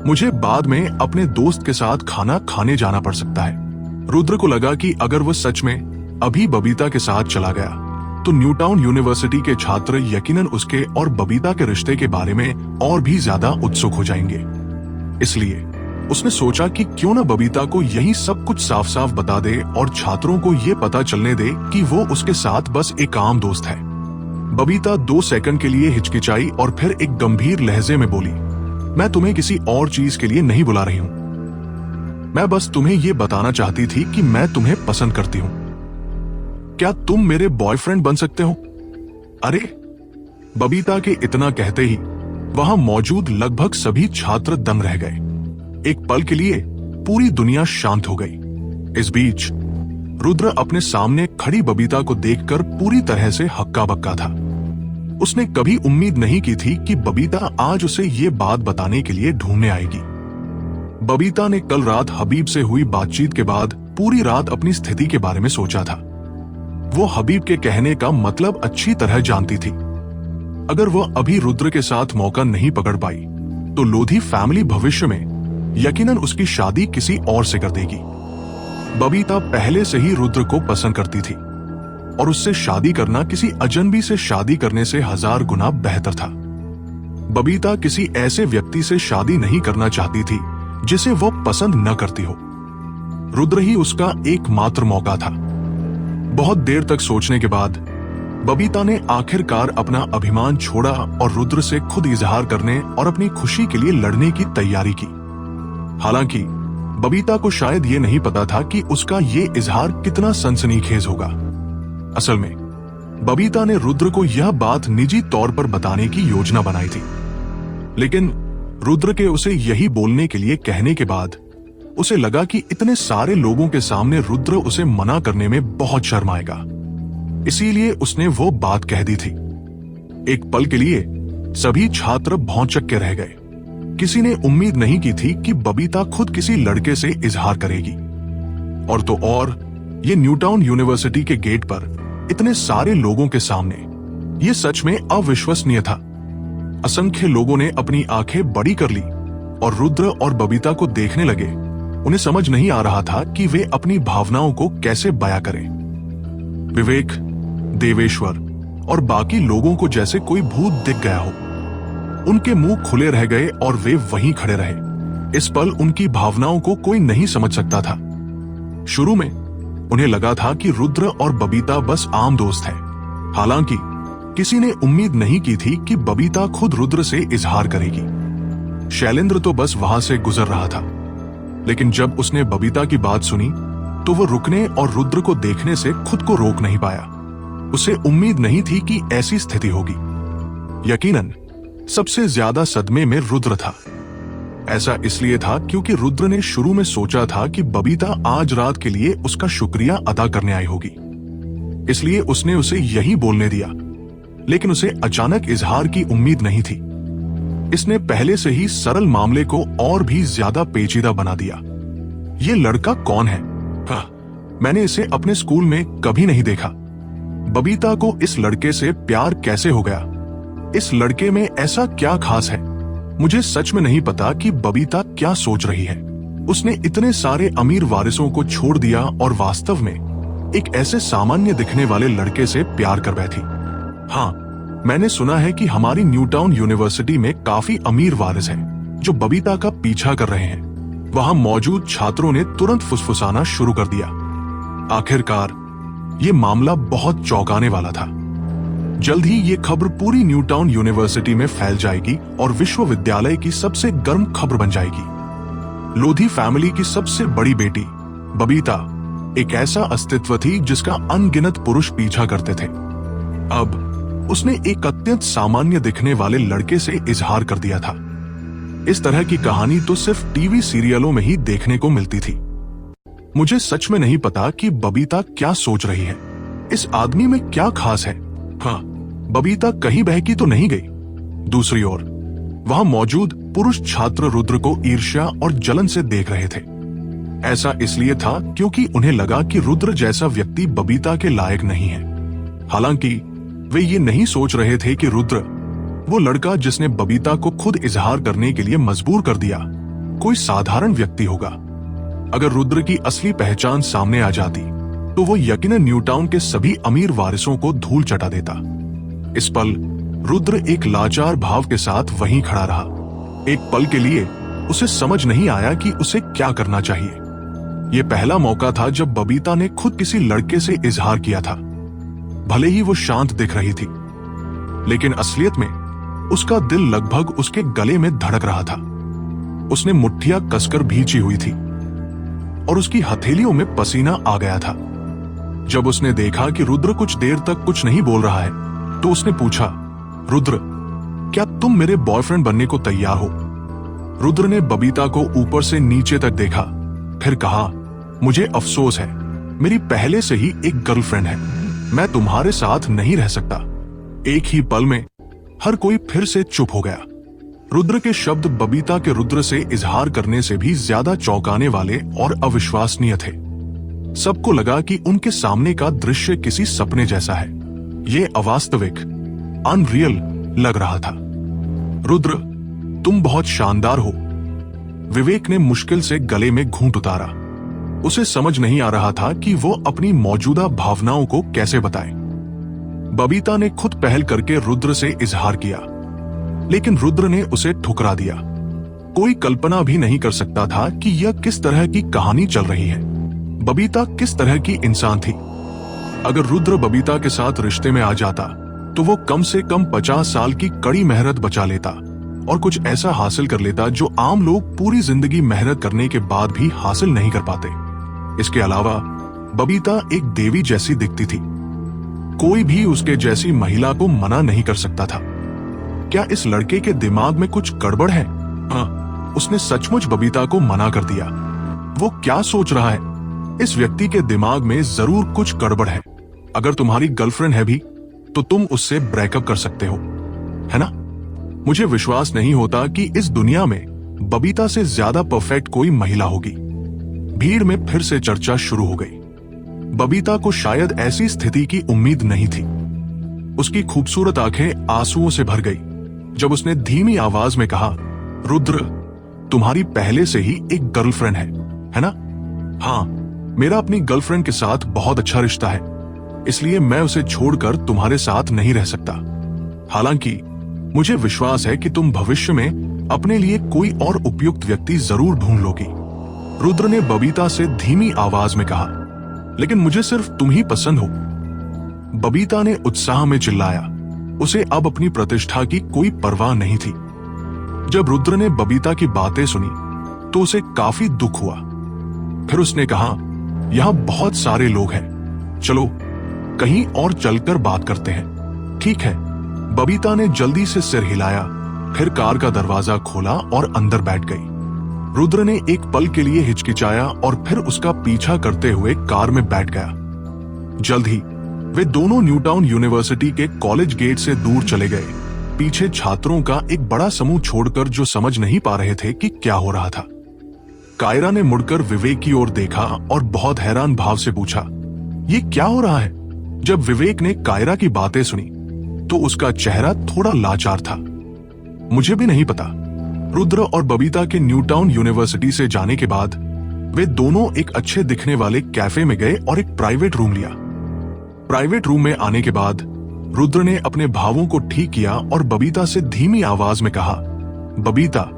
मुझे बाद में अपने दोस्त के साथ खाना खाने जाना पड़ सकता है। रुद्र को लगा कि अगर वो सच में अभी बबीता के साथ चला गया तो न्यूटाउन यूनिवर्सिटी के छात्र यकीनन उसके और बबीता के रिश्ते के बारे में और भी ज्यादा उत्सुक हो जाएंगे। इसलिए उसने सोचा कि क्यों न बबीता को यही सब कुछ साफ साफ बता दे और छात्रों को ये पता चलने दे कि वो उसके साथ बस एक आम दोस्त है। बबीता 2 सेकंड के लिए हिचकिचाई और फिर एक गंभीर लहजे में बोली, मैं तुम्हें किसी और चीज के लिए नहीं बुला रही हूं। मैं बस तुम्हें ये बताना चाहती थी कि मैं तुम्हें पसंद करती हूं। क्या तुम मेरे बॉयफ्रेंड बन सकते हो? अरे, बबीता के इतना कहते ही वहां मौजूद लगभग सभी छात्र दंग रह गए। एक पल के लिए पूरी दुनिया शांत हो गई। इस बीच रुद्र अपने सामने खड़ी बबीता को देखकर पूरी तरह से हक्का बक्का था। उसने कभी उम्मीद नहीं की थी कि बबीता आज उसे ये बात बताने के लिए ढूंढने आएगी। बबीता ने कल रात हबीब से हुई बातचीत के बाद पूरी रात अपनी स्थिति के बारे में सोचा था। वो हबीब के कहने का मतलब अच्छी तरह जानती थी। अगर वह अभी रुद्र के साथ मौका नहीं पकड़ पाई तो लोधी फैमिली भविष्य में यकीनन उसकी शादी किसी और से कर देगी। बबीता पहले से ही रुद्र को पसंद करती थी और उससे शादी करना किसी अजनबी से शादी करने से 1000 गुना बेहतर था। बबीता किसी ऐसे व्यक्ति से शादी नहीं करना चाहती थी जिसे वो पसंद न करती हो। रुद्र ही उसका एकमात्र मौका था। बहुत देर तक सोचने के बाद बबीता ने आखिरकार अपना अभिमान छोड़ा और रुद्र से खुद इजहार करने और अपनी खुशी के लिए लड़ने की तैयारी की। हालांकि बबीता को शायद ये नहीं पता था कि उसका ये इजहार कितना सनसनीखेज होगा। असल में बबीता ने रुद्र को यह बात निजी तौर पर बताने की योजना बनाई थी, लेकिन रुद्र के उसे यही बोलने के लिए कहने के बाद उसे लगा कि इतने सारे लोगों के सामने रुद्र उसे मना करने में बहुत शर्माएगा। इसीलिए उसने वो बात कह दी थी। एक पल के लिए सभी छात्र भौंचक के रह गए। किसी ने उम्मीद नहीं की थी कि बबीता खुद किसी लड़के से इजहार करेगी। और तो और ये न्यूटाउन यूनिवर्सिटी के गेट पर इतने सारे लोगों के सामने ये सच में अविश्वसनीय था। असंख्य लोगों ने अपनी आंखें बड़ी कर ली और रुद्र और बबीता को देखने लगे। उन्हें समझ नहीं आ रहा था कि वे अपनी भावनाओं को कैसे बयां करें। विवेक, देवेश्वर और बाकी लोगों को जैसे कोई भूत दिख गया हो। उनके मुंह खुले रह गए और वे वहीं खड़े रहे। इस पल उनकी भावनाओं को कोई नहीं समझ सकता था। शुरू में उन्हें लगा था कि रुद्र और बबीता बस आम दोस्त हैं। हालांकि किसी ने उम्मीद नहीं की थी कि बबीता खुद रुद्र से इजहार करेगी। शैलेंद्र तो बस वहां से गुजर रहा था, लेकिन जब उसने बबीता की बात सुनी तो वो रुकने और रुद्र को देखने से खुद को रोक नहीं पाया। उसे उम्मीद नहीं थी कि ऐसी स्थिति होगी। यकीनन सबसे ज्यादा सदमे में रुद्र था। ऐसा इसलिए था क्योंकि रुद्र ने शुरू में सोचा था कि बबीता आज रात के लिए उसका शुक्रिया अदा करने आई होगी, इसलिए उसने उसे यही बोलने दिया। लेकिन उसे अचानक इजहार की उम्मीद नहीं थी। इसने पहले से ही सरल मामले को और भी ज्यादा पेचीदा बना दिया। ये लड़का कौन है? हाँ, मैंने इसे अपने स्कूल में कभी नहीं देखा। बबीता को इस लड़के से प्यार कैसे हो गया? इस लड़के में ऐसा क्या खास है? मुझे सच में नहीं पता कि बबीता क्या सोच रही है। उसने इतने सारे अमीर वारिसों को छोड़ दिया और वास्तव में एक ऐसे सामान्य दिखने वाले लड़के से प्यार कर बैठी। हाँ, मैंने सुना है कि हमारी न्यूटाउन यूनिवर्सिटी में काफी अमीर वारिस हैं जो बबीता का पीछा कर रहे हैं। वहां मौजूद छात्रों ने तुरंत फुसफुसाना शुरू कर दिया। आखिरकार ये मामला बहुत चौंकाने वाला था। जल्द ही ये खबर पूरी न्यूटाउन यूनिवर्सिटी में फैल जाएगी और विश्वविद्यालय की सबसे गर्म खबर बन जाएगी। लोधी फैमिली की सबसे बड़ी बेटी बबीता एक ऐसा अस्तित्व थी जिसका अनगिनत पुरुष पीछा करते थे। अब उसने एक अत्यंत सामान्य दिखने वाले लड़के से इजहार कर दिया था। इस तरह की कहानी तो सिर्फ टीवी सीरियलों में ही देखने को मिलती थी। मुझे सच में नहीं पता कि बबीता क्या सोच रही है। इस आदमी में क्या खास है? हाँ, बबीता कहीं बहकी तो नहीं गई। दूसरी ओर वहां मौजूद पुरुष छात्र रुद्र को ईर्ष्या और जलन से देख रहे थे। ऐसा इसलिए था क्योंकि उन्हें लगा कि रुद्र जैसा व्यक्ति बबीता के लायक नहीं है। हालांकि वे ये नहीं सोच रहे थे कि रुद्र, वो लड़का जिसने बबीता को खुद इजहार करने के लिए मजबूर कर दिया, कोई साधारण व्यक्ति होगा। अगर रुद्र की असली पहचान सामने आ जाती तो वो यकीनन न्यूटाउन के सभी अमीर वारिसों को धूल चटा देता। इस पल रुद्र एक लाचार भाव के साथ वहीं खड़ा रहा। एक पल के लिए उसे समझ नहीं आया कि उसे क्या करना चाहिए। यह पहला मौका था जब बबीता ने खुद किसी लड़के से इजहार किया था। भले ही वो शांत दिख रही थी, लेकिन असलियत में उसका दिल लगभग उसके गले में धड़क रहा था। उसने मुट्ठियां कसकर भींची हुई थी और उसकी हथेलियों में पसीना आ गया था। जब उसने देखा कि रुद्र कुछ देर तक कुछ नहीं बोल रहा है तो उसने पूछा, रुद्र, क्या तुम मेरे बॉयफ्रेंड बनने को तैयार हो? रुद्र ने बबीता को ऊपर से नीचे तक देखा, फिर कहा, मुझे अफसोस है, मेरी पहले से ही एक गर्लफ्रेंड है, मैं तुम्हारे साथ नहीं रह सकता। एक ही पल में हर कोई फिर से चुप हो गया। रुद्र के शब्द बबीता के रुद्र से इजहार करने से भी ज्यादा चौंकाने वाले और अविश्वसनीय थे। सबको लगा कि उनके सामने का दृश्य किसी सपने जैसा है। ये अवास्तविक, अनरियल लग रहा था। रुद्र, तुम बहुत शानदार हो। विवेक ने मुश्किल से गले में घूंट उतारा। उसे समझ नहीं आ रहा था कि वो अपनी मौजूदा भावनाओं को कैसे बताए। बबीता ने खुद पहल करके रुद्र से इजहार किया, लेकिन रुद्र ने उसे ठुकरा दिया। कोई कल्पना भी नहीं कर सकता था कि यह किस तरह की कहानी चल रही है। बबीता किस तरह की इंसान थी? अगर रुद्र बबीता के साथ रिश्ते में आ जाता तो वो कम से कम 50 साल की कड़ी मेहनत बचा लेता और कुछ ऐसा हासिल कर लेता जो आम लोग पूरी जिंदगी मेहनत करने के बाद भी हासिल नहीं कर पाते। इसके अलावा बबीता एक देवी जैसी दिखती थी। कोई भी उसके जैसी महिला को मना नहीं कर सकता था। क्या इस लड़के के दिमाग में कुछ गड़बड़ है? हाँ, उसने सचमुच बबीता को मना कर दिया। वो क्या सोच रहा है? इस व्यक्ति के दिमाग में जरूर कुछ गड़बड़ है। अगर तुम्हारी गर्लफ्रेंड है भी तो तुम उससे ब्रेकअप कर सकते हो, है ना? मुझे विश्वास नहीं होता कि इस दुनिया में बबीता से ज्यादा परफेक्ट कोई महिला होगी। भीड़ में फिर से चर्चा शुरू हो गई। बबीता को शायद ऐसी स्थिति की उम्मीद नहीं थी। उसकी खूबसूरत आंखें आंसुओं से भर गई जब उसने धीमी आवाज में कहा, रुद्र, तुम्हारी पहले से ही एक गर्लफ्रेंड है ना? हाँ, मेरा अपनी गर्लफ्रेंड के साथ बहुत अच्छा रिश्ता है, इसलिए मैं उसे छोड़कर तुम्हारे साथ नहीं रह सकता। हालांकि मुझे विश्वास है कि तुम भविष्य में अपने लिए कोई और उपयुक्त व्यक्ति जरूर ढूंढ लोगी। रुद्र ने बबीता से धीमी आवाज में कहा, लेकिन मुझे सिर्फ तुम ही पसंद हो। बबीता ने उत्साह में चिल्लाया। उसे अब अपनी प्रतिष्ठा की कोई परवाह नहीं थी। जब रुद्र ने बबीता की बातें सुनी तो उसे काफी दुख हुआ। फिर उसने कहा, यहां बहुत सारे लोग हैं, चलो कहीं और चलकर बात करते हैं। ठीक है। बबीता ने जल्दी से सिर हिलाया, फिर कार का दरवाजा खोला और अंदर बैठ गई। रुद्र ने एक पल के लिए हिचकिचाया और फिर उसका पीछा करते हुए कार में बैठ गया। जल्द ही वे दोनों न्यूटाउन यूनिवर्सिटी के कॉलेज गेट से दूर चले गए, पीछे छात्रों का एक बड़ा समूह छोड़कर जो समझ नहीं पा रहे थे कि क्या हो रहा था। कायरा ने मुड़कर विवेक की ओर देखा और बहुत हैरान भाव से पूछा, ये क्या हो रहा है? जब विवेक ने कायरा की बातें सुनी तो उसका चेहरा थोड़ा लाचार था। मुझे भी नहीं पता। रुद्र और बबीता के न्यूटाउन यूनिवर्सिटी से जाने के बाद वे दोनों एक अच्छे दिखने वाले कैफे में गए और एक प्राइवेट रूम लिया। प्राइवेट रूम में आने के बाद रुद्र ने अपने भावों को ठीक किया और बबीता से धीमी आवाज में कहा, बबीता,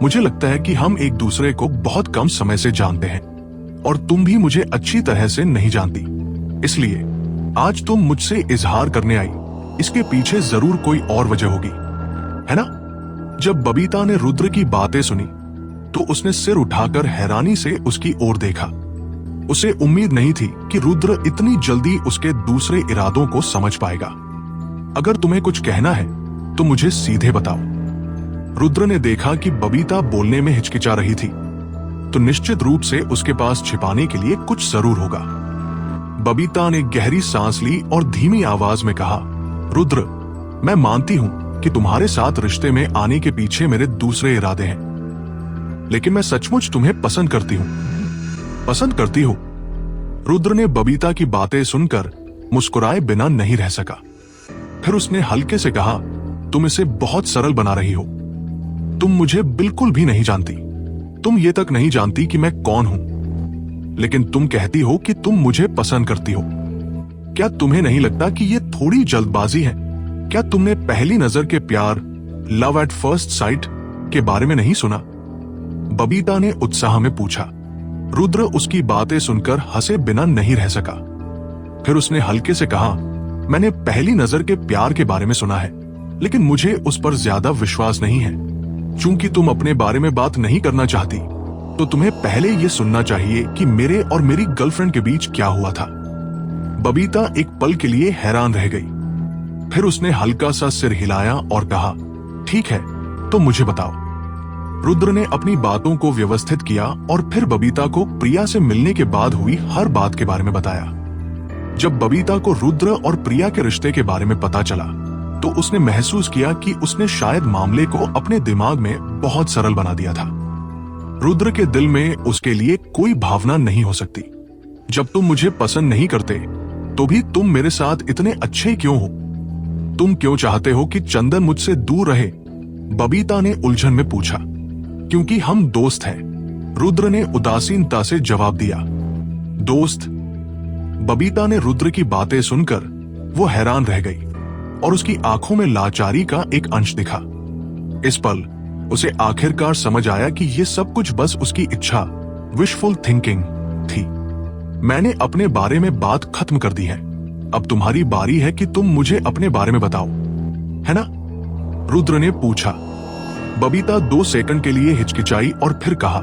मुझे लगता है कि हम एक दूसरे को बहुत कम समय से जानते हैं और तुम भी मुझे अच्छी तरह से नहीं जानती, इसलिए आज तुम मुझसे इजहार करने आई, इसके पीछे जरूर कोई और वजह होगी, है ना? जब बबीता ने रुद्र की बातें सुनी तो उसने सिर उठाकर हैरानी से उसकी ओर देखा। उसे उम्मीद नहीं थी कि रुद्र इतनी जल्दी उसके दूसरे इरादों को समझ पाएगा। अगर तुम्हें कुछ कहना है तो मुझे सीधे बताओ। रुद्र ने देखा कि बबीता बोलने में हिचकिचा रही थी, तो निश्चित रूप से उसके पास छिपाने के लिए कुछ जरूर होगा। बबीता ने गहरी सांस ली और धीमी आवाज में कहा, रुद्र, मैं मानती हूं कि तुम्हारे साथ रिश्ते में आने के पीछे मेरे दूसरे इरादे हैं, लेकिन मैं सचमुच तुम्हें पसंद करती हूं। पसंद करती हो? रुद्र ने बबीता की बातें सुनकर मुस्कुराए बिना नहीं रह सका। फिर उसने हल्के से कहा, तुम इसे बहुत सरल बना रही हो। तुम मुझे बिल्कुल भी नहीं जानती। तुम ये तक नहीं जानती कि मैं कौन हूं, लेकिन तुम कहती हो कि तुम मुझे पसंद करती हो। क्या तुम्हें नहीं लगता कि ये थोड़ी जल्दबाजी है? क्या तुमने पहली नजर के प्यार, लव एट फर्स्ट साइट के बारे में नहीं सुना? बबीता ने उत्साह में पूछा। रुद्र उसकी बातें सुनकर हंसे बिना नहीं रह सका। फिर उसने हल्के से कहा, मैंने पहली नजर के प्यार के बारे में सुना है, लेकिन मुझे उस पर ज्यादा विश्वास नहीं है। चूंकि तुम अपने बारे में बात नहीं करना चाहती, तो तुम्हें पहले यह सुनना चाहिए कि मेरे और मेरी गर्लफ्रेंड के बीच क्या हुआ था। बबीता एक पल के लिए हैरान रह गई। फिर उसने हल्का सा सिर हिलाया और कहा, ठीक है, तो मुझे बताओ। रुद्र ने अपनी बातों को व्यवस्थित किया और फिर बबीता को प्रिया से मिलने के बाद हुई हर बात के बारे में बताया। जब बबीता को रुद्र और प्रिया के रिश्ते के बारे में पता चला, तो उसने महसूस किया कि उसने शायद मामले को अपने दिमाग में बहुत सरल बना दिया था। रुद्र के दिल में उसके लिए कोई भावना नहीं हो सकती। जब तुम मुझे पसंद नहीं करते, तो भी तुम मेरे साथ इतने अच्छे क्यों हो? तुम क्यों चाहते हो कि चंदन मुझसे दूर रहे? बबीता ने उलझन में पूछा। क्योंकि हम दोस्त हैं, रुद्र ने उदासीनता से जवाब दिया। दोस्त? बबीता ने रुद्र की बातें सुनकर वो हैरान रह गई और उसकी आंखों में लाचारी का एक अंश दिखा। इस पल उसे आखिरकार समझ आया कि ये सब कुछ बस उसकी इच्छा, विशफुल थिंकिंग थी। मैंने अपने बारे में बात खत्म कर दी है। अब तुम्हारी बारी है कि तुम मुझे अपने बारे में बताओ, है ना? रुद्र ने पूछा। बबीता 2 सेकंड के लिए हिचकिचाई और फिर कहा,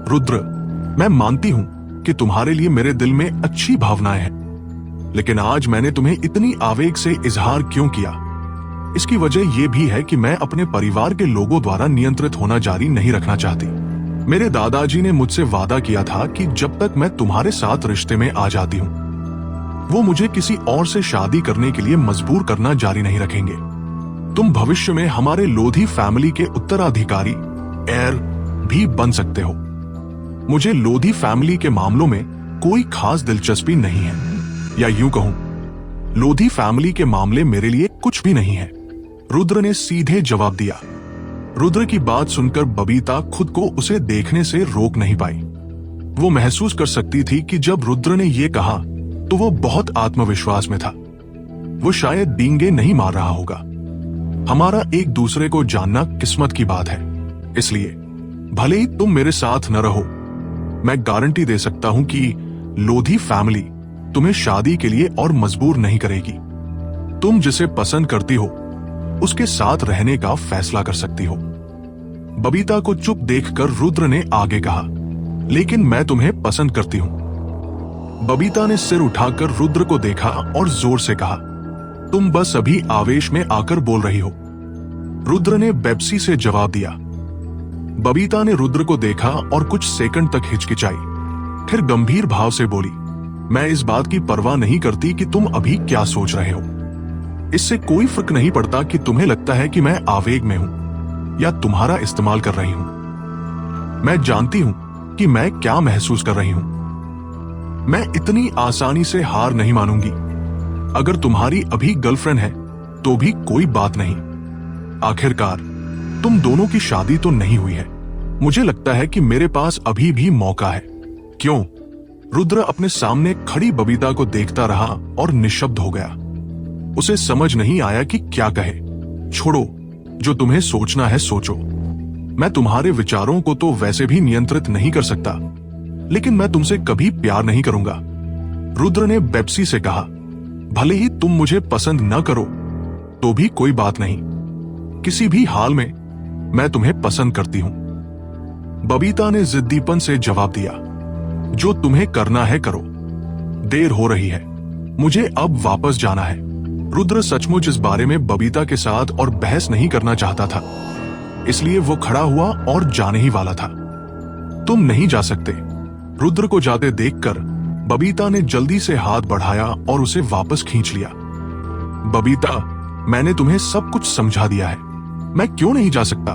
रुद्र, मैं मानती हूं कि तुम्हारे लिए मेरे दिल में अच्छी भावनाएं हैं, लेकिन आज मैंने तुम्हें इतनी आवेग से इजहार क्यों किया? इसकी वजह यह भी है कि मैं अपने परिवार के लोगों द्वारा नियंत्रित होना जारी नहीं रखना चाहती। मेरे दादाजी ने मुझसे वादा किया था कि जब तक मैं तुम्हारे साथ रिश्ते में आ जाती हूं, वो मुझे किसी और से शादी करने के लिए मजबूर करना जारी नहीं रखेंगे। तुम भविष्य में हमारे लोधी फैमिली के उत्तराधिकारी, एयर भी बन सकते हो। मुझे लोधी फैमिली के मामलों में कोई खास दिलचस्पी नहीं है, या यूं कहूं, लोधी फैमिली के मामले मेरे लिए कुछ भी नहीं है, रुद्र ने सीधे जवाब दिया। रुद्र की बात सुनकर बबीता खुद को उसे देखने से रोक नहीं पाई। वो महसूस कर सकती थी कि जब रुद्र ने ये कहा, तो वो बहुत आत्मविश्वास में था। वो शायद डींगे नहीं मार रहा होगा। हमारा एक दूसरे को जानना किस्मत की बात है, इसलिए भले ही तुम मेरे साथ न रहो, मैं गारंटी दे सकता हूं कि लोधी फैमिली तुम्हें शादी के लिए और मजबूर नहीं करेगी। तुम जिसे पसंद करती हो, उसके साथ रहने का फैसला कर सकती हो। बबीता को चुप देखकर रुद्र ने आगे कहा, लेकिन मैं तुम्हें पसंद करती हूं। बबीता ने सिर उठाकर रुद्र को देखा और जोर से कहा, तुम बस अभी आवेश में आकर बोल रही हो। रुद्र ने बेब्सी से जवाब दिया। बबीता ने रुद्र को देखा और कुछ सेकंड तक हिचकिचाई, फिर गंभीर भाव से बोली, मैं इस बात की परवाह नहीं करती कि तुम अभी क्या सोच रहे हो। इससे कोई फर्क नहीं पड़ता कि तुम्हें लगता है कि मैं आवेग में हूं या तुम्हारा इस्तेमाल कर रही हूं। मैं जानती हूं कि मैं क्या महसूस कर रही हूं। मैं इतनी आसानी से हार नहीं मानूंगी। अगर तुम्हारी अभी गर्लफ्रेंड है तो भी कोई बात नहीं। आखिरकार तुम दोनों की शादी तो नहीं हुई है। मुझे लगता है कि मेरे पास अभी भी मौका है। क्यों? रुद्र अपने सामने खड़ी बबीता को देखता रहा और निशब्द हो गया। उसे समझ नहीं आया कि क्या कहे। छोड़ो, जो तुम्हें सोचना है सोचो। मैं तुम्हारे विचारों को तो वैसे भी नियंत्रित नहीं कर सकता, लेकिन मैं तुमसे कभी प्यार नहीं करूंगा, रुद्र ने बेब्सी से कहा। भले ही तुम मुझे पसंद न करो तो भी कोई बात नहीं, किसी भी हाल में मैं तुम्हें पसंद करती हूं। बबीता ने जिद्दीपन से जवाब दिया, जो तुम्हें करना है करो, देर हो रही है, मुझे अब वापस जाना है। रुद्र सचमुच इस बारे में बबीता के साथ और बहस नहीं करना चाहता था, इसलिए वो खड़ा हुआ और जाने ही वाला था। तुम नहीं जा सकते। रुद्र को जाते देखकर बबीता ने जल्दी से हाथ बढ़ाया और उसे वापस खींच लिया। बबीता, मैंने तुम्हें सब कुछ समझा दिया है, मैं क्यों नहीं जा सकता?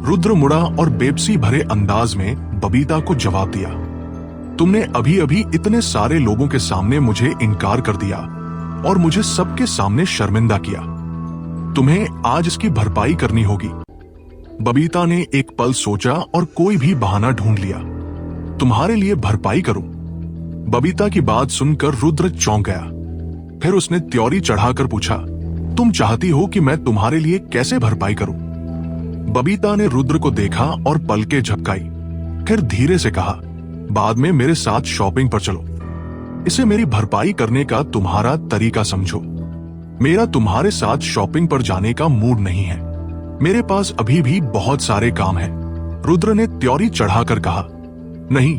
रुद्र मुड़ा और बेबसी भरे अंदाज में बबीता को जवाब दिया। तुमने अभी अभी इतने सारे लोगों के सामने मुझे इनकार कर दिया और मुझे सबके सामने शर्मिंदा किया। तुम्हें आज इसकी भरपाई करनी होगी। बबीता ने एक पल सोचा और कोई भी बहाना ढूंढ लिया। तुम्हारे लिए भरपाई करूं? बबीता की बात सुनकर रुद्र चौंक गया। फिर उसने त्योरी चढ़ाकर पूछा, तुम चाहती हो कि मैं तुम्हारे लिए कैसे भरपाई करूं? बबीता ने रुद्र को देखा और पलकें झपकाई, फिर धीरे से कहा, बाद में मेरे साथ शॉपिंग पर चलो। इसे मेरी भरपाई करने का तुम्हारा तरीका समझो। मेरा तुम्हारे साथ शॉपिंग पर जाने का मूड नहीं है। मेरे पास अभी भी बहुत सारे काम हैं। रुद्र ने त्योरी चढ़ाकर कहा, नहीं,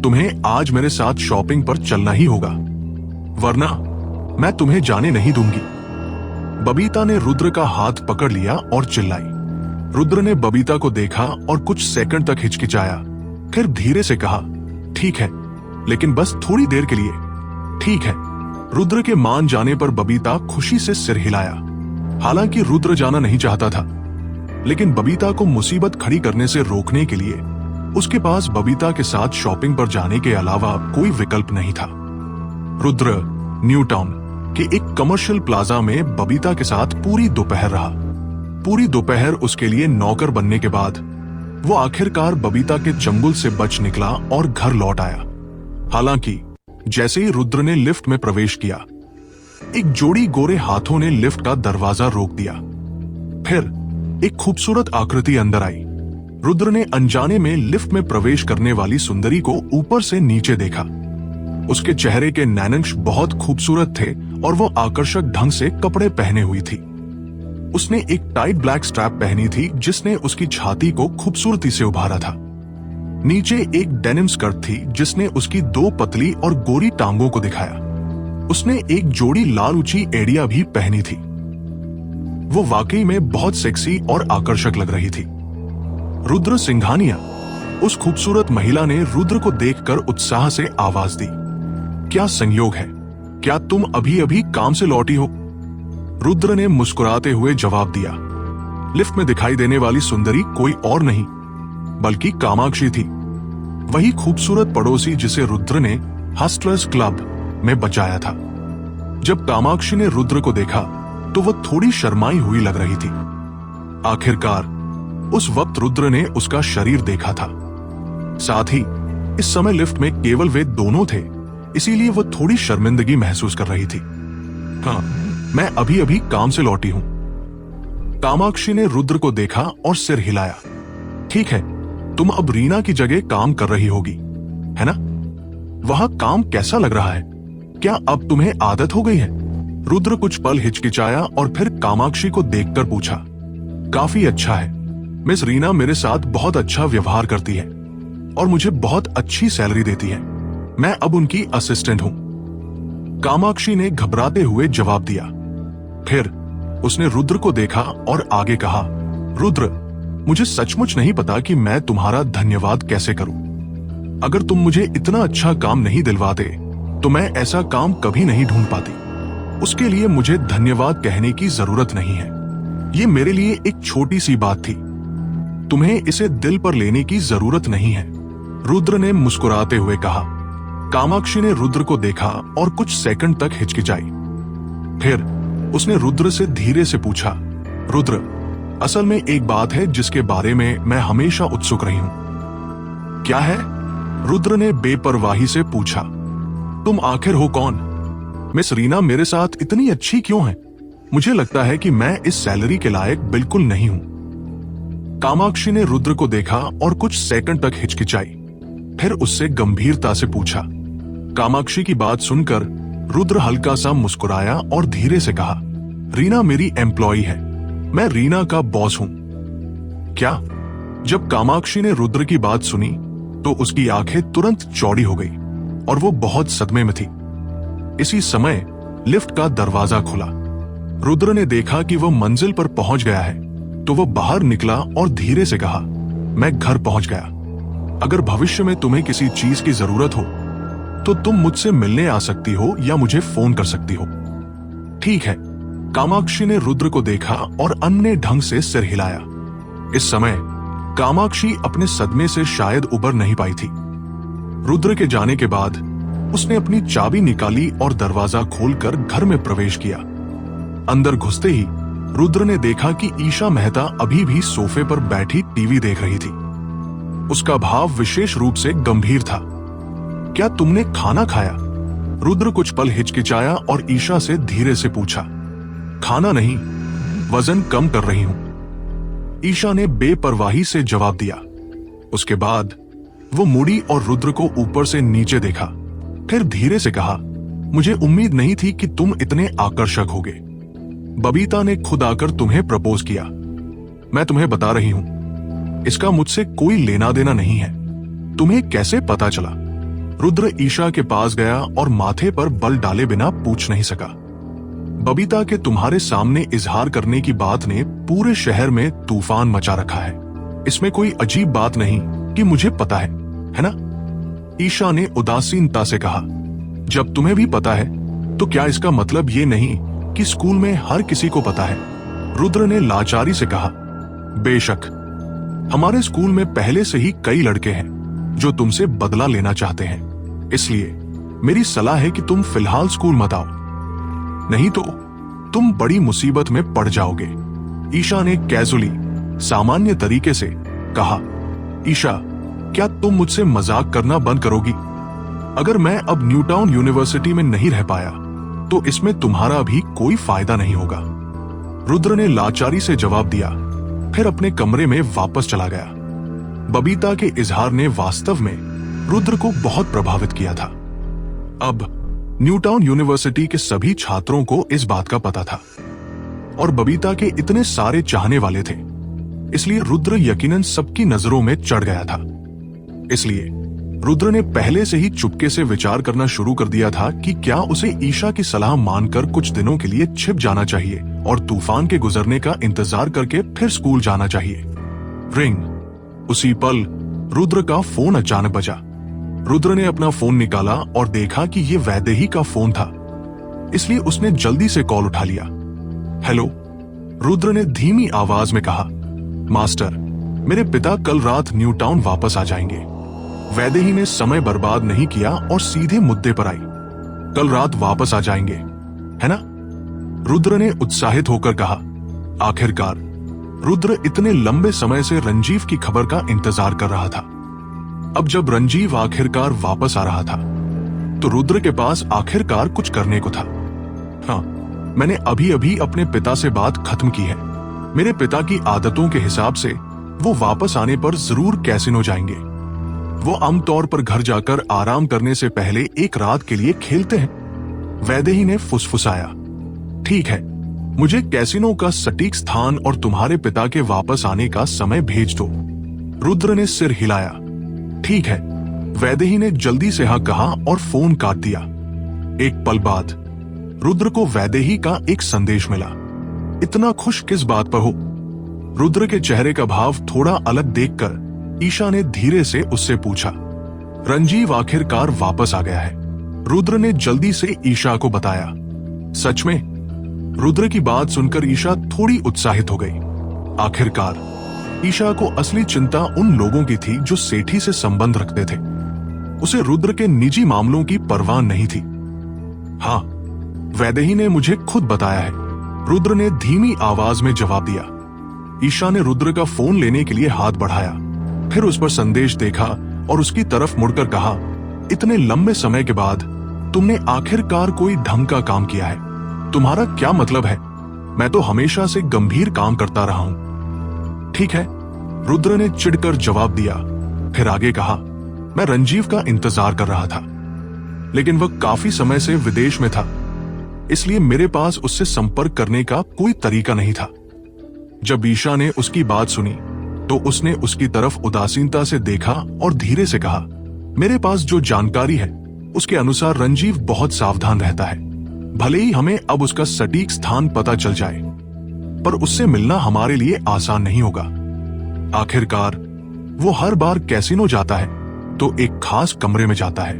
तुम्हें आज मेरे साथ शॉपिंग पर चलना ही होगा, वरना मैं तुम्हें जाने नहीं दूंगी। बबीता ने रुद्र का हाथ पकड़ लिया और चिल्लाई। रुद्र ने बबीता को देखा और कुछ सेकंड तक हिचकिचाया, फिर धीरे से कहा, ठीक है, लेकिन बस थोड़ी देर के लिए। ठीक है। रुद्र के मान जाने पर बबीता खुशी से सिर हिलाया। हालांकि रुद्र जाना नहीं चाहता था, लेकिन बबीता को मुसीबत खड़ी करने से रोकने के लिए उसके पास बबीता के साथ शॉपिंग पर जाने के अलावा कोई विकल्प नहीं था। रुद्र न्यू टाउन के एक कमर्शियल प्लाजा में बबीता के साथ पूरी दोपहर रहा। पूरी दोपहर उसके लिए नौकर बनने के बाद वो आखिरकार बबीता के चंगुल से बच निकला और घर लौट आया। हालांकि जैसे ही रुद्र ने लिफ्ट में प्रवेश किया, एक जोड़ी गोरे हाथों ने लिफ्ट का दरवाजा रोक दिया। फिर एक खूबसूरत आकृति अंदर आई। रुद्र ने अनजाने में लिफ्ट में प्रवेश करने वाली सुंदरी को ऊपर से नीचे देखा। उसके चेहरे के नैनंश बहुत खूबसूरत थे और वो आकर्षक ढंग से कपड़े पहने हुई थी। उसने एक टाइट ब्लैक स्ट्रैप पहनी थी जिसने उसकी छाती को खूबसूरती से उभारा था। नीचे एक डेनिम स्कर्ट थी जिसने उसकी दो पतली और गोरी टांगों को दिखाया। उसने एक जोड़ी लाल ऊंची एड़ियां भी पहनी थी। वो वाकई में बहुत सेक्सी और आकर्षक लग रही थी। रुद्र सिंघानिया, उस खूबसूरत महिला ने रुद्र को देखकर उत्साह से आवाज दी, क्या संयोग है, क्या तुम अभी अभी काम से लौटी हो? रुद्र ने मुस्कुराते हुए जवाब दिया। लिफ्ट में दिखाई देने वाली सुंदरी कोई और नहीं बल्कि कामाक्षी थी, वही खूबसूरत पड़ोसी जिसे रुद्र ने हस्टलर्स क्लब में बचाया था। जब कामाक्षी ने रुद्र को देखा तो वह थोड़ी शर्माई हुई लग रही थी। आखिरकार उस वक्त रुद्र ने उसका शरीर देखा था। साथ ही इस समय लिफ्ट में केवल वे दोनों थे, इसीलिए वह थोड़ी शर्मिंदगी महसूस कर रही थी। हाँ, मैं अभी अभी काम से लौटी हूं। कामाक्षी ने रुद्र को देखा और सिर हिलाया। ठीक है, तुम अब रीना की जगह काम कर रही होगी, है ना? वहां काम कैसा लग रहा है? क्या अब तुम्हें आदत हो गई है? रुद्र कुछ पल हिचकिचाया और फिर कामाक्षी को देखकर पूछा, काफी अच्छा है। मिस रीना मेरे साथ बहुत अच्छा व्यवहार करती है और मुझे बहुत अच्छी सैलरी देती है। मैं अब उनकी असिस्टेंट हूं। कामाक्षी ने घबराते हुए जवाब दिया। फिर उसने रुद्र को देखा और आगे कहा, रुद्र, मुझे सचमुच नहीं पता कि मैं तुम्हारा धन्यवाद कैसे करूं। अगर तुम मुझे इतना अच्छा काम नहीं दिलवाते तो मैं ऐसा काम कभी नहीं ढूंढ पाती। उसके लिए मुझे धन्यवाद कहने की जरूरत नहीं है। ये मेरे लिए एक छोटी सी बात थी। तुम्हें इसे दिल पर लेने की जरूरत नहीं है, रुद्र ने मुस्कुराते हुए कहा। कामाक्षी ने रुद्र को देखा और कुछ सेकंड तक हिचकिचाई। फिर उसने रुद्र से धीरे से पूछा, रुद्र, असल में एक बात है जिसके बारे में मैं हमेशा उत्सुक रही हूं। क्या है? रुद्र ने बेपरवाही से पूछा। तुम आखिर हो कौन? मिस रीना मेरे साथ इतनी अच्छी क्यों है? मुझे लगता है कि मैं इस सैलरी के लायक बिल्कुल नहीं हूं। कामाक्षी ने रुद्र को देखा और कुछ सेकंड तक हिचकिचाई, फिर उससे गंभीरता से पूछा। कामाक्षी की बात सुनकर रुद्र हल्का सा मुस्कुराया और धीरे से कहा, रीना मेरी एम्प्लॉई है, मैं रीना का बॉस हूं। क्या? जब कामाक्षी ने रुद्र की बात सुनी तो उसकी आंखें तुरंत चौड़ी हो गई और वो बहुत सदमे में थी। इसी समय लिफ्ट का दरवाजा खुला। रुद्र ने देखा कि वह मंजिल पर पहुंच गया है तो वह बाहर निकला और धीरे से कहा, मैं घर पहुंच गया। अगर भविष्य में तुम्हें किसी चीज की जरूरत हो तो तुम मुझसे मिलने आ सकती हो या मुझे फोन कर सकती हो। ठीक है। कामाक्षी ने रुद्र को देखा और अन्य ढंग से सिर हिलाया। इस समय कामाक्षी अपने सदमे से शायद उबर नहीं पाई थी। रुद्र के जाने के बाद उसने अपनी चाबी निकाली और दरवाजा खोलकर घर में प्रवेश किया। अंदर घुसते ही रुद्र ने देखा कि ईशा मेहता अभी भी सोफे पर बैठी टीवी देख रही थी। उसका भाव विशेष रूप से गंभीर था। क्या तुमने खाना खाया? रुद्र कुछ पल हिचकिचाया और ईशा से धीरे से पूछा। खाना नहीं, वजन कम कर रही हूं, ईशा ने बेपरवाही से जवाब दिया। उसके बाद वो मुड़ी और रुद्र को ऊपर से नीचे देखा, फिर धीरे से कहा, मुझे उम्मीद नहीं थी कि तुम इतने आकर्षक होगे। बबीता ने खुद आकर तुम्हें प्रपोज किया। मैं तुम्हें बता रही हूं, इसका मुझसे कोई लेना देना नहीं है। तुम्हें कैसे पता चला? रुद्र ईशा के पास गया और माथे पर बल डाले बिना पूछ नहीं सका। बबीता के तुम्हारे सामने इजहार करने की बात ने पूरे शहर में तूफान मचा रखा है। इसमें कोई अजीब बात नहीं कि मुझे पता है ना? ईशा ने उदासीनता से कहा। जब तुम्हें भी पता है तो क्या इसका मतलब ये नहीं कि स्कूल में हर किसी को पता है? रुद्र ने लाचारी से कहा। बेशक, हमारे स्कूल में पहले से ही कई लड़के हैं जो तुमसे बदला लेना चाहते हैं, इसलिए मेरी सलाह है कि तुम फिलहाल स्कूल मत आओ, नहीं तो तुम बड़ी मुसीबत में पड़ जाओगे। ईशा ने कैजुअली, सामान्य तरीके से कहा। ईशा, क्या तुम मुझसे मजाक करना बंद करोगी? अगर मैं अब न्यूटाउन यूनिवर्सिटी में नहीं रह पाया तो इसमें तुम्हारा भी कोई फायदा नहीं होगा। रुद्र ने लाचारी से जवाब दिया, फिर अपने कमरे में वापस चला गया। बबीता के इजहार ने वास्तव में रुद्र को बहुत प्रभावित किया था। अब न्यूटाउन यूनिवर्सिटी के सभी छात्रों को इस बात का पता था और बबीता के इतने सारे चाहने वाले थे, इसलिए रुद्र यकीनन सबकी नजरों में चढ़ गया था। इसलिए रुद्र ने पहले से ही चुपके से विचार करना शुरू कर दिया था कि क्या उसे ईशा की सलाह मानकर कुछ दिनों के लिए छिप जाना चाहिए और तूफान के गुजरने का इंतजार करके फिर स्कूल जाना चाहिए। रिंग। उसी पल रुद्र का फोन अचानक बजा। रुद्र ने अपना फोन निकाला और देखा कि ये वैदेही का फोन था, इसलिए उसने जल्दी से कॉल उठा लिया। हेलो, रुद्र ने धीमी आवाज में कहा। मास्टर, मेरे पिता कल रात न्यूटाउन वापस आ जाएंगे। वैदेही ने समय बर्बाद नहीं किया और सीधे मुद्दे पर आई। कल रात वापस आ जाएंगे, है ना? रुद्र ने उत्साहित होकर कहा। आखिरकार रुद्र इतने लंबे समय से रंजीव की खबर का इंतजार कर रहा था। अब जब रंजीव आखिरकार वापस आ रहा था तो रुद्र के पास आखिरकार कुछ करने को था। हाँ, मैंने अभी अभी अपने पिता से बात खत्म की है। मेरे पिता की आदतों के हिसाब से वो वापस आने पर जरूर कैसीनो जाएंगे। वो आमतौर पर घर जाकर आराम करने से पहले एक रात के लिए खेलते हैं। वैदेही ने फुसफुसाया। ठीक है, मुझे कैसीनो का सटीक स्थान और तुम्हारे पिता के वापस आने का समय भेज दो। रुद्र ने सिर हिलाया। ठीक है, वैदेही ने जल्दी से हाँ कहा और फोन काट दिया। एक पल बाद रुद्र को वैदेही का एक संदेश मिला। इतना खुश किस बात पर हो? रुद्र के चेहरे का भाव थोड़ा अलग देखकर ईशा ने धीरे से उससे पूछा। रंजीव आखिरकार वापस आ गया है, रुद्र ने जल्दी से ईशा को बताया। सच में? रुद्र की बात सुनकर ईशा थोड़ी उत्साहित हो गई। आखिरकार ईशा को असली चिंता उन लोगों की थी जो सेठी से संबंध रखते थे। उसे रुद्र के निजी मामलों की परवाह नहीं थी। हाँ, वैदेही ने मुझे खुद बताया है, रुद्र ने धीमी आवाज में जवाब दिया। ईशा ने रुद्र का फोन लेने के लिए हाथ बढ़ाया, फिर उस पर संदेश देखा और उसकी तरफ मुड़कर कहा, इतने लंबे समय के बाद तुमने आखिरकार कोई ढंग का काम किया है। तुम्हारा क्या मतलब है? मैं तो हमेशा से गंभीर काम करता रहा हूं। ठीक है, रुद्र ने चिढ़कर जवाब दिया, फिर आगे कहा, मैं रंजीव का इंतजार कर रहा था, लेकिन वह काफी समय से विदेश में था, इसलिए मेरे पास उससे संपर्क करने का कोई तरीका नहीं था। जब ईशा ने उसकी बात सुनी तो उसने उसकी तरफ उदासीनता से देखा और धीरे से कहा, मेरे पास जो जानकारी है उसके अनुसार रंजीव बहुत सावधान रहता है। भले ही हमें अब उसका सटीक स्थान पता चल जाए, पर उससे मिलना हमारे लिए आसान नहीं होगा। आखिरकार वो हर बार कैसीनो जाता है तो एक खास कमरे में जाता है।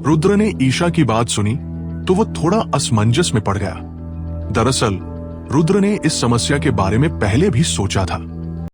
रुद्र ने ईशा की बात सुनी तो वो थोड़ा असमंजस में पड़ गया। दरअसल रुद्र ने इस समस्या के बारे में पहले भी सोचा था।